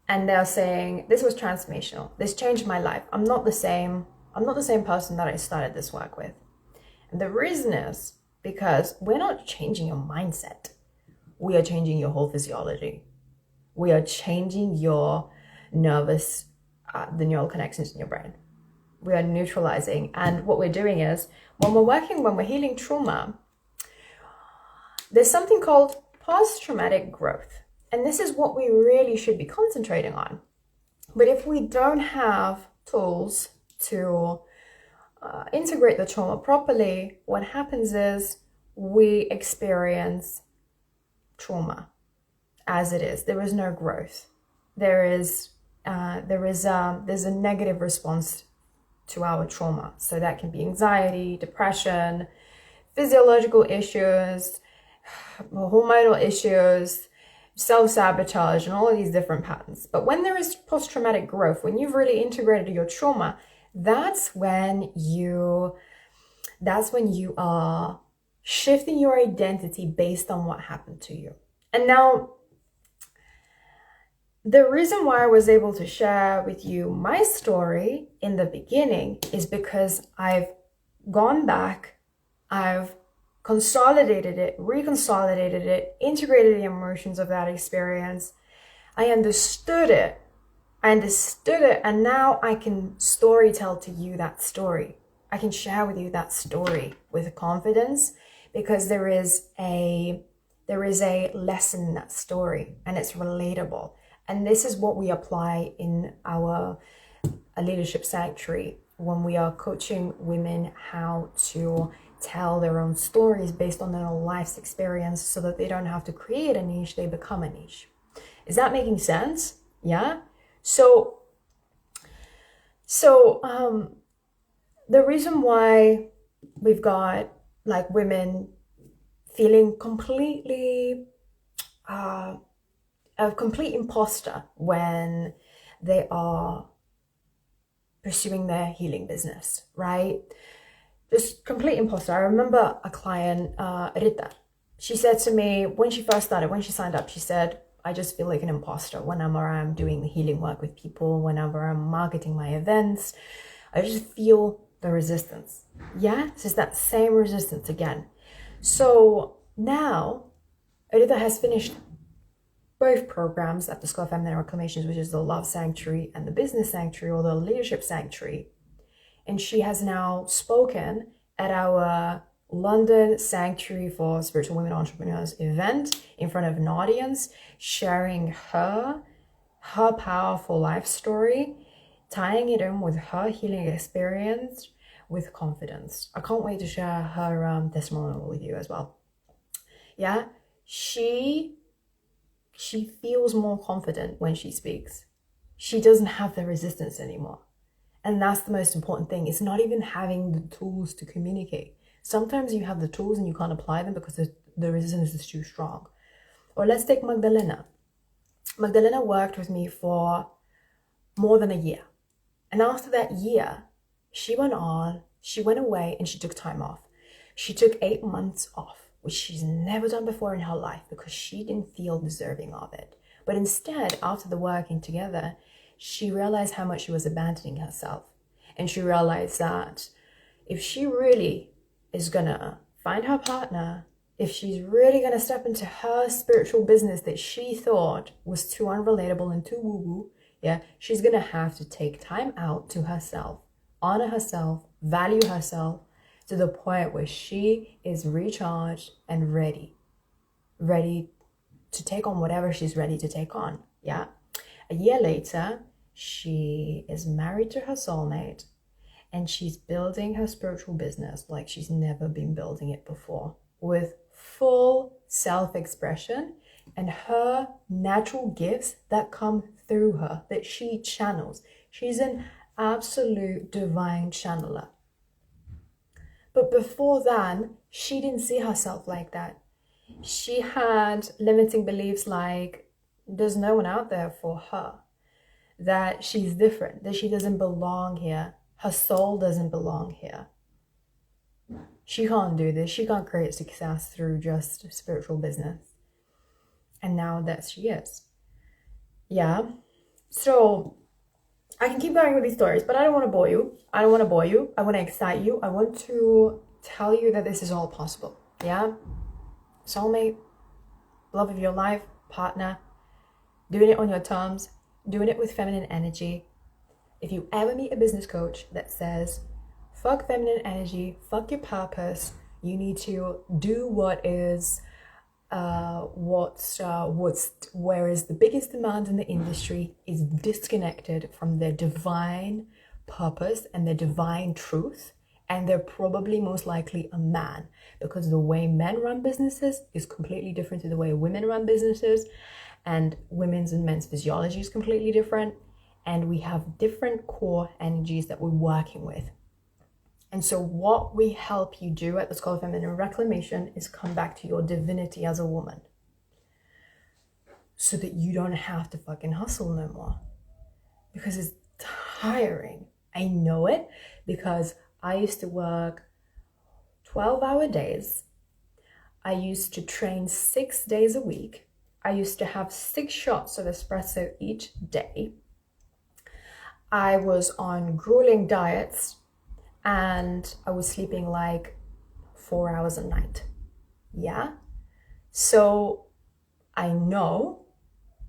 S1: And they're saying, this was transformational. This changed my life. I'm not the same person that I started this work with. And the reason is because we're not changing your mindset. We are changing your whole physiology. We are changing your the neural connections in your brain. We are neutralizing. And what we're doing is, when we're healing trauma, there's something called post-traumatic growth. And this is what we really should be concentrating on. But if we don't have tools to integrate the trauma properly, what happens is we experience trauma as it is. There is no growth. There's a negative response to our trauma. So that can be anxiety, depression, physiological issues, hormonal issues, self-sabotage, and all of these different patterns. But when there is post-traumatic growth, when you've really integrated your trauma, that's when you are shifting your identity based on what happened to you. And now, the reason why I was able to share with you my story in the beginning is because I've gone back, I've consolidated it, reconsolidated it, integrated the emotions of that experience. I understood it, and now I can storytell to you that story. I can share with you that story with confidence, because there is a lesson in that story, and it's relatable. And this is what we apply in our leadership sanctuary when we are coaching women how to tell their own stories based on their own life's experience, so that they don't have to create a niche, they become a niche. Is that making sense? Yeah? So the reason why we've got like women feeling completely a complete imposter when they are pursuing their healing business, right? Just complete imposter. I remember a client, Rita. She said to me when she first started, when she signed up, she said, I just feel like an imposter whenever I'm doing the healing work with people, whenever I'm marketing my events. I just feel the resistance. Yeah, it's just that same resistance again. So now Editha has finished both programs at the School of Feminine Reclamations, which is the Love Sanctuary and the Business Sanctuary, or the Leadership Sanctuary. And she has now spoken at our London Sanctuary for Spiritual Women Entrepreneurs event in front of an audience, sharing her powerful life story, tying it in with her healing experience with confidence. I can't wait to share her testimonial with you as well. Yeah, she feels more confident when she speaks. She doesn't have the resistance anymore. And that's the most important thing. It's not even having the tools to communicate. Sometimes you have the tools and you can't apply them because the resistance is too strong. Or let's take Magdalena. Magdalena worked with me for more than a year. And after that year, she went away and she took time off. She took 8 months off, which she's never done before in her life because she didn't feel deserving of it. But instead, after the working together, she realized how much she was abandoning herself. And she realized that if she really is gonna find her partner, if she's really gonna step into her spiritual business that she thought was too unrelatable and too woo-woo, yeah, she's gonna have to take time out to herself, honor herself, value herself to the point where she is recharged and ready to take on whatever she's ready to take on. Yeah. A year later, she is married to her soulmate and she's building her spiritual business like she's never been building it before, with full self-expression and her natural gifts that come through her, that she channels. She's an absolute divine channeler. But before then, she didn't see herself like that. She had limiting beliefs like there's no one out there for her, that she's different, that she doesn't belong here, her soul doesn't belong here. She can't do this. She can't create success through just spiritual business. And now that she is. Yeah. So I can keep going with these stories, but I don't want to bore you. I want to excite you. I want to tell you that this is all possible. Yeah. Soulmate, love of your life, partner, doing it on your terms, doing it with feminine energy. If you ever meet a business coach that says, fuck feminine energy, fuck your purpose, you need to do what is whereas the biggest demand in the industry is disconnected from their divine purpose and their divine truth, and they're probably most likely a man, because the way men run businesses is completely different to the way women run businesses, and women's and men's physiology is completely different, and we have different core energies that we're working with. And so what we help you do at the School of Feminine Reclamation is come back to your divinity as a woman, so that you don't have to fucking hustle no more, because it's tiring. I know it because I used to work 12-hour days. I used to train 6 days a week. I used to have 6 shots of espresso each day. I was on grueling diets and I was sleeping like 4 hours a night. Yeah. So I know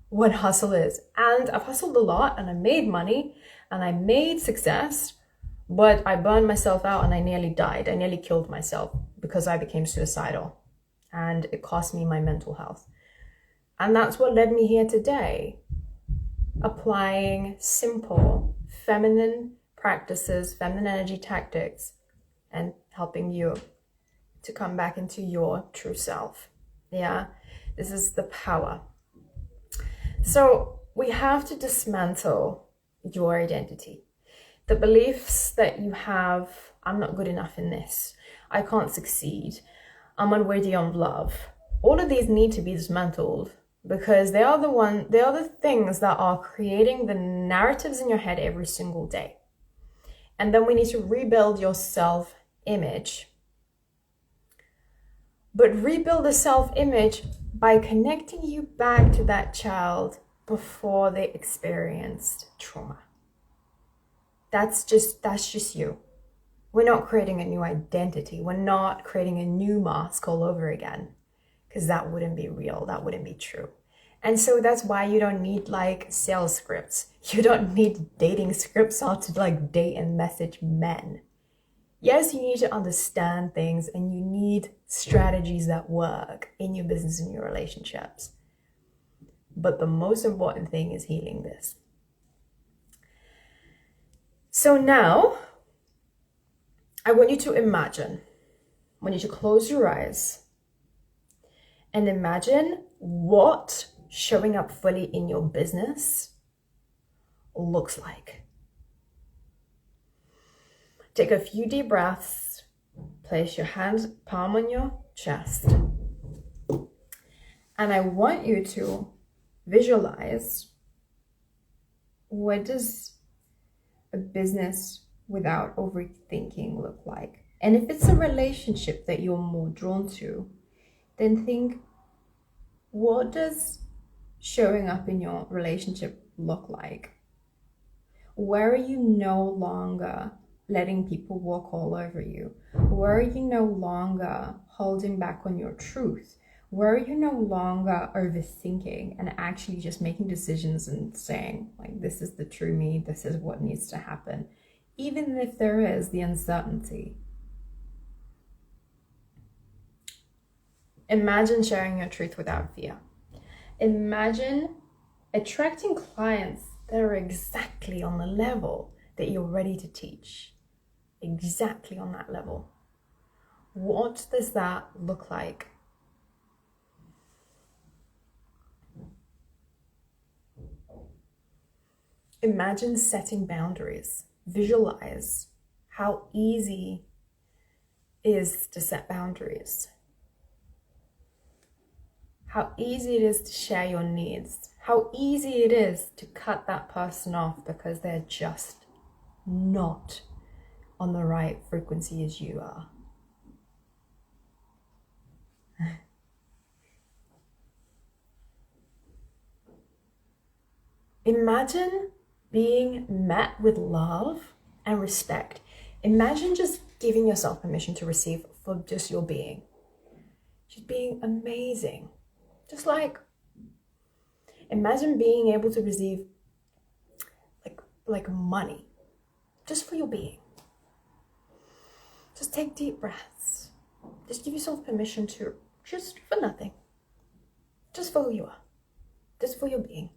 S1: what hustle is, and I've hustled a lot and I made money and I made success, but I burned myself out and I nearly died. I nearly killed myself because I became suicidal, and it cost me my mental health. And that's what led me here today, applying simple feminine practices, feminine energy tactics, and helping you to come back into your true self. Yeah, this is the power. So we have to dismantle your identity. The beliefs that you have, I'm not good enough in this, I can't succeed, I'm unworthy of love. All of these need to be dismantled, because they are the things that are creating the narratives in your head every single day. And then we need to rebuild your self-image. But rebuild the self-image by connecting you back to that child before they experienced trauma. That's just you. We're not creating a new identity. We're not creating a new mask all over again. because that wouldn't be real, that wouldn't be true. And so that's why you don't need like sales scripts. You don't need dating scripts how to like date and message men. Yes, you need to understand things and you need strategies that work in your business and your relationships. But the most important thing is healing this. So now, I want you to imagine, I want you to close your eyes and imagine what showing up fully in your business looks like. Take a few deep breaths, place your hand palm on your chest, and I want you to visualize, what does a business without overthinking look like? And if it's a relationship that you're more drawn to, then think, what does showing up in your relationship look like? Where are you no longer letting people walk all over you? Where are you no longer holding back on your truth? Where are you no longer overthinking and actually just making decisions and saying, like, this is the true me, this is what needs to happen, even if there is the uncertainty? Imagine sharing your truth without fear. Imagine attracting clients that are exactly on the level that you're ready to teach. Exactly on that level. What does that look like? Imagine setting boundaries. Visualize how easy it is to set boundaries. How easy it is to share your needs. How easy it is to cut that person off because they're just not on the right frequency as you are. Imagine being met with love and respect. Imagine just giving yourself permission to receive for just your being. Just being amazing. Just like, imagine being able to receive like money just for your being. Just take deep breaths. Just give yourself permission to, just for nothing. Just for who you are. Just for your being.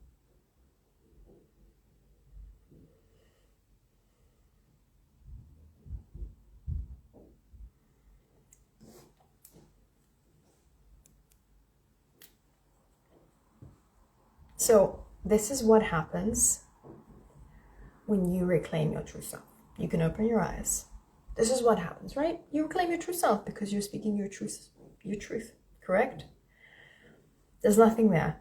S1: So this is what happens when you reclaim your true self. You can open your eyes. This is what happens, right? You reclaim your true self because you're speaking your truth, correct? There's nothing there.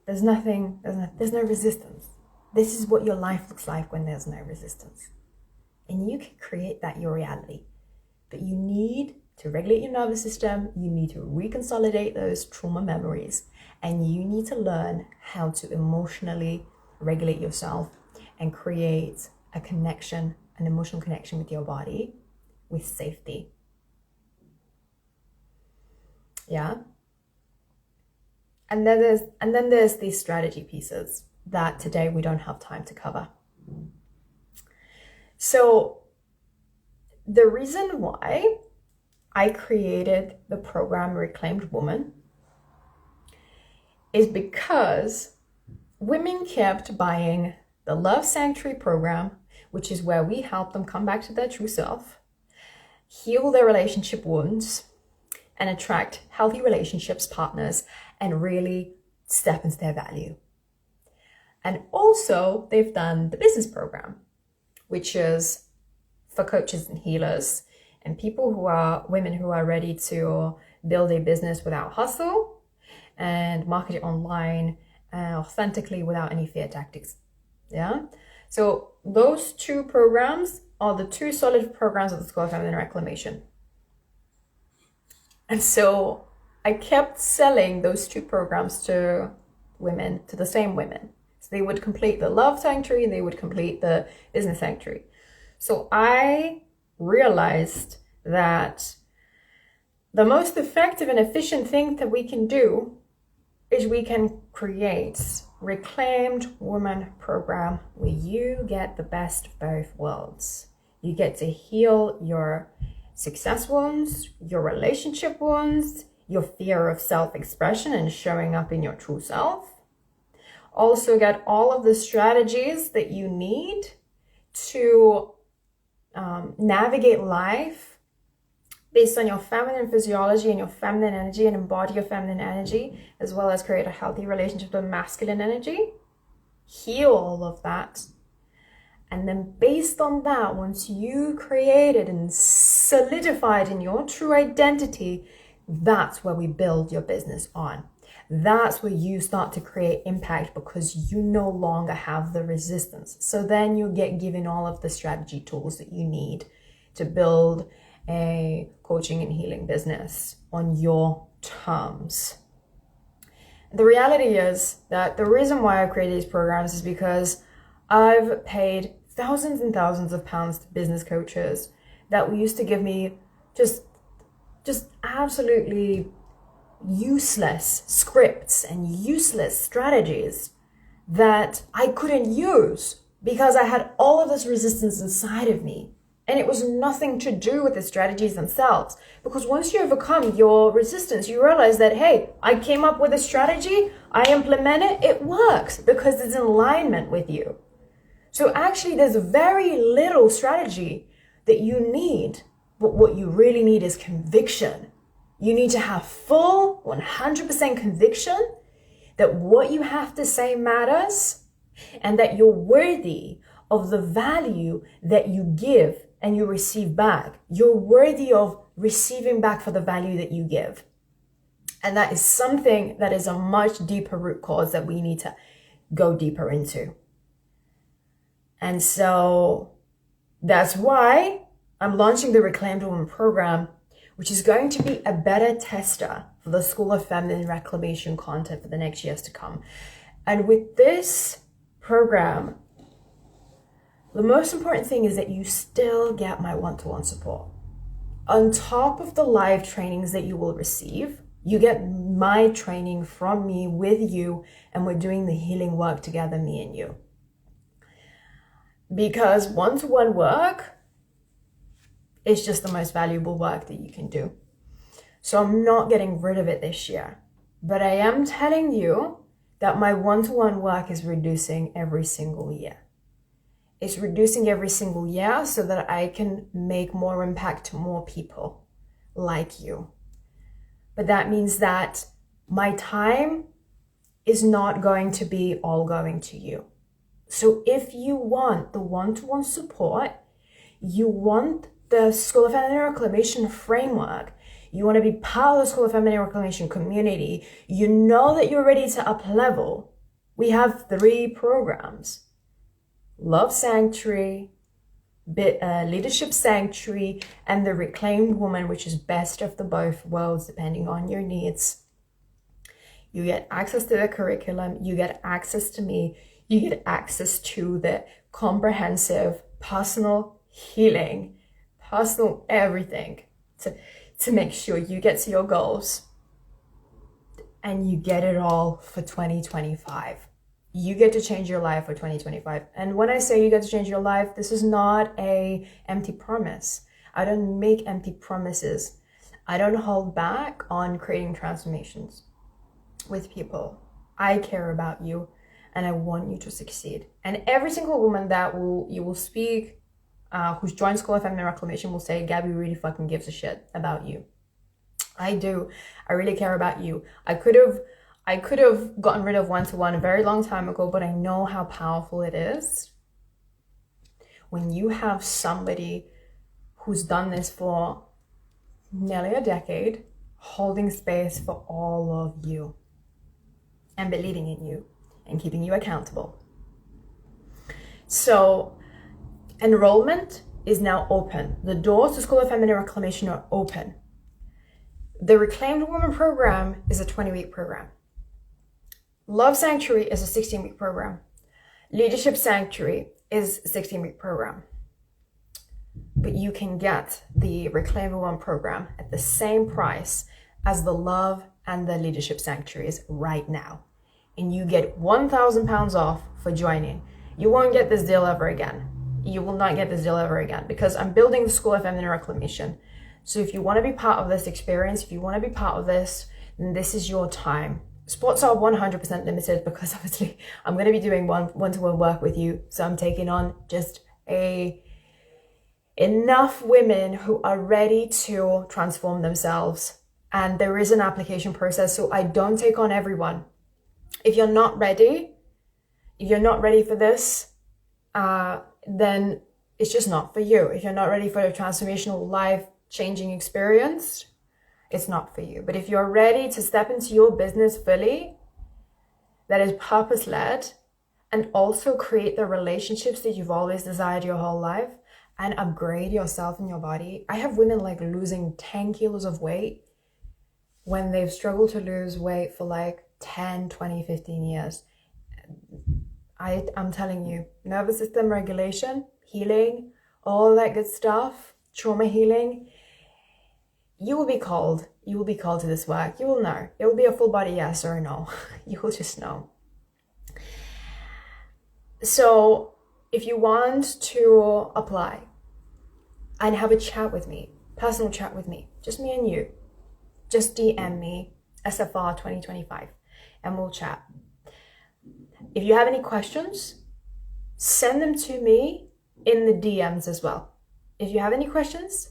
S1: There's no resistance. This is what your life looks like when there's no resistance. And you can create that your reality. But you need to regulate your nervous system. You need to reconsolidate those trauma memories. And you need to learn how to emotionally regulate yourself and create a connection, an emotional connection with your body with safety. Yeah. And then there's these strategy pieces that today we don't have time to cover. So the reason why I created the program Reclaimed Woman is because women kept buying the Love Sanctuary program, which is where we help them come back to their true self, heal their relationship wounds, and attract healthy relationships, partners, and really step into their value. And also, they've done the business program, which is for coaches and healers and women who are ready to build a business without hustle and market it online authentically without any fear tactics. Yeah. So those two programs are the two solid programs of the School of Feminine Reclamation. And so I kept selling those two programs to women, to the same women. So they would complete the Love Sanctuary and they would complete the Business Sanctuary. So I realized that The most effective and efficient thing that we can do is we can create Reclaimed Woman program where you get the best of both worlds. You get to heal your success wounds, your relationship wounds, your fear of self-expression and showing up in your true self. Also get all of the strategies that you need to navigate life based on your feminine physiology and your feminine energy, and embody your feminine energy, as well as create a healthy relationship with masculine energy. Heal all of that. And then based on that, once you created and solidified in your true identity, that's where we build your business on. That's where you start to create impact because you no longer have the resistance. So then you get given all of the strategy tools that you need to build a coaching and healing business on your terms. The reality is that the reason why I created these programs is because I've paid thousands and thousands of pounds to business coaches that used to give me just absolutely useless scripts and useless strategies that I couldn't use because I had all of this resistance inside of me. And it was nothing to do with the strategies themselves. Because once you overcome your resistance, you realize that, hey, I came up with a strategy, I implement it, it works because it's in alignment with you. So actually, there's very little strategy that you need, but what you really need is conviction. You need to have full 100% conviction that what you have to say matters and that you're worthy of the value that you give and you receive back. You're worthy of receiving back for the value that you give. And that is something that is a much deeper root cause that we need to go deeper into. And so that's why I'm launching the Reclaimed Woman program, which is going to be a beta tester for the School of Feminine Reclamation content for the next years to come. And with this program, the most important thing is that you still get my one-to-one support. On top of the live trainings that you will receive, you get my training from me with you, and we're doing the healing work together, me and you. Because one-to-one work is just the most valuable work that you can do. So I'm not getting rid of it this year, but I am telling you that my one-to-one work is reducing every single year. It's reducing every single year so that I can make more impact to more people like you. But that means that my time is not going to be all going to you. So if you want the one-to-one support, you want the School of Feminine Reclamation framework, you want to be part of the School of Feminine Reclamation community, you know that you're ready to up level, we have 3 programs. Love Sanctuary, Leadership Sanctuary, and the Reclaimed Woman, which is best of the both worlds depending on your needs. You get access to the curriculum, you get access to me, you get access to the comprehensive personal healing, personal everything to make sure you get to your goals. And you get it all for 2025. You get to change your life for 2025. And when I say you get to change your life, this is not an empty promise. I don't make empty promises. I don't hold back on creating transformations with people. I care about you and I want you to succeed. And every single woman that you will speak, who's joined School of Feminine Reclamation will say, Gabby really fucking gives a shit about you. I do. I really care about you. I could have gotten rid of one-to-one a very long time ago, but I know how powerful it is when you have somebody who's done this for nearly a decade, holding space for all of you and believing in you and keeping you accountable. So enrollment is now open. The doors to School of Feminine Reclamation are open. The Reclaimed Woman program is a 20-week program. Love Sanctuary is a 16-week program. Leadership Sanctuary is a 16-week program. but you can get the Reclaim One program at the same price as the Love and the Leadership Sanctuaries right now. And you get £1,000 off for joining. You won't get this deal ever again. You will not get this deal ever again, because I'm building the School of Feminine Reclamation. So if you want to be part of this experience, if you want to be part of this, then this is your time. Spots are 100% limited, because obviously I'm going to be doing one-to-one work with you. So I'm taking on just enough women who are ready to transform themselves. And there is an application process, so I don't take on everyone. If you're not ready for this, then it's just not for you. If you're not ready for a transformational, life-changing experience, it's not for you. But if you're ready to step into your business fully, that is purpose-led, and also create the relationships that you've always desired your whole life, and upgrade yourself and your body. I have women like losing 10 kilos of weight when they've struggled to lose weight for like 10, 20, 15 years. I'm telling you, nervous system regulation, healing, all that good stuff, trauma healing, you will be called. You will be called to this work. You will know. It will be a full body yes or no. You will just know. So if you want to apply and have a chat with me, personal chat with me, just me and you, just DM me, SFR 2025, and we'll chat. If you have any questions, send them to me in the DMs as well. If you have any questions,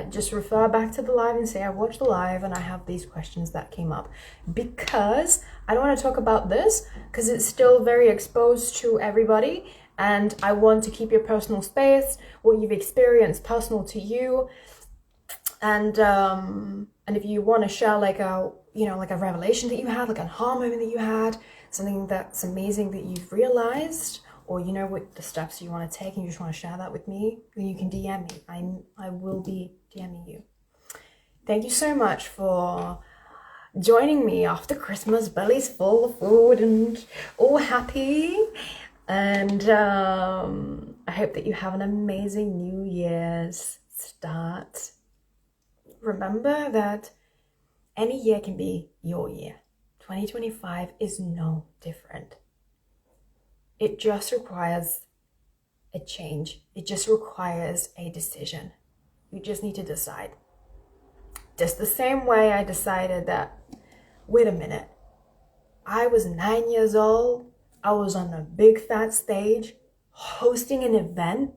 S1: just refer back to the live and say, I watched the live and I have these questions that came up. Because I don't want to talk about this, because it's still very exposed to everybody. And I want to keep your personal space, what you've experienced personal to you. And if you want to share like a revelation that you had, like an aha moment that you had, something that's amazing that you've realized, or you know what the steps you want to take and you just want to share that with me, then you can DM me. I will be DMing you. Thank you so much for joining me after Christmas, belly's full of food and all happy. And I hope that you have an amazing New Year's start. Remember that any year can be your year. 2025 is no different. It just requires a change. It just requires a decision. You just need to decide. Just the same way I decided that, wait a minute, I was 9 years old. I was on a big fat stage hosting an event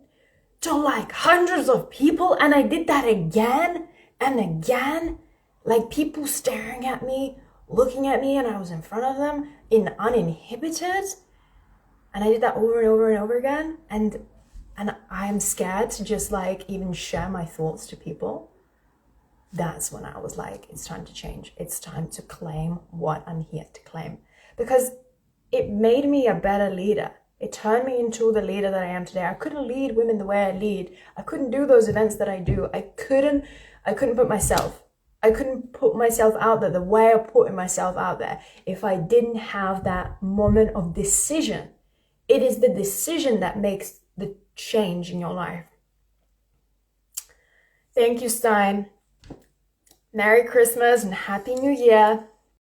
S1: to like hundreds of people, and I did that again and again, like people staring at me, looking at me, and I was in front of them uninhibited. And I did that over and over and over again. And I'm scared to just like even share my thoughts to people. That's when I was like, it's time to change. It's time to claim what I'm here to claim. Because it made me a better leader. It turned me into the leader that I am today. I couldn't lead women the way I lead. I couldn't do those events that I do. I couldn't put myself out there the way I put myself out there if I didn't have that moment of decision. It is the decision that makes the change in your life. Thank you, Stein. Merry Christmas and Happy New Year.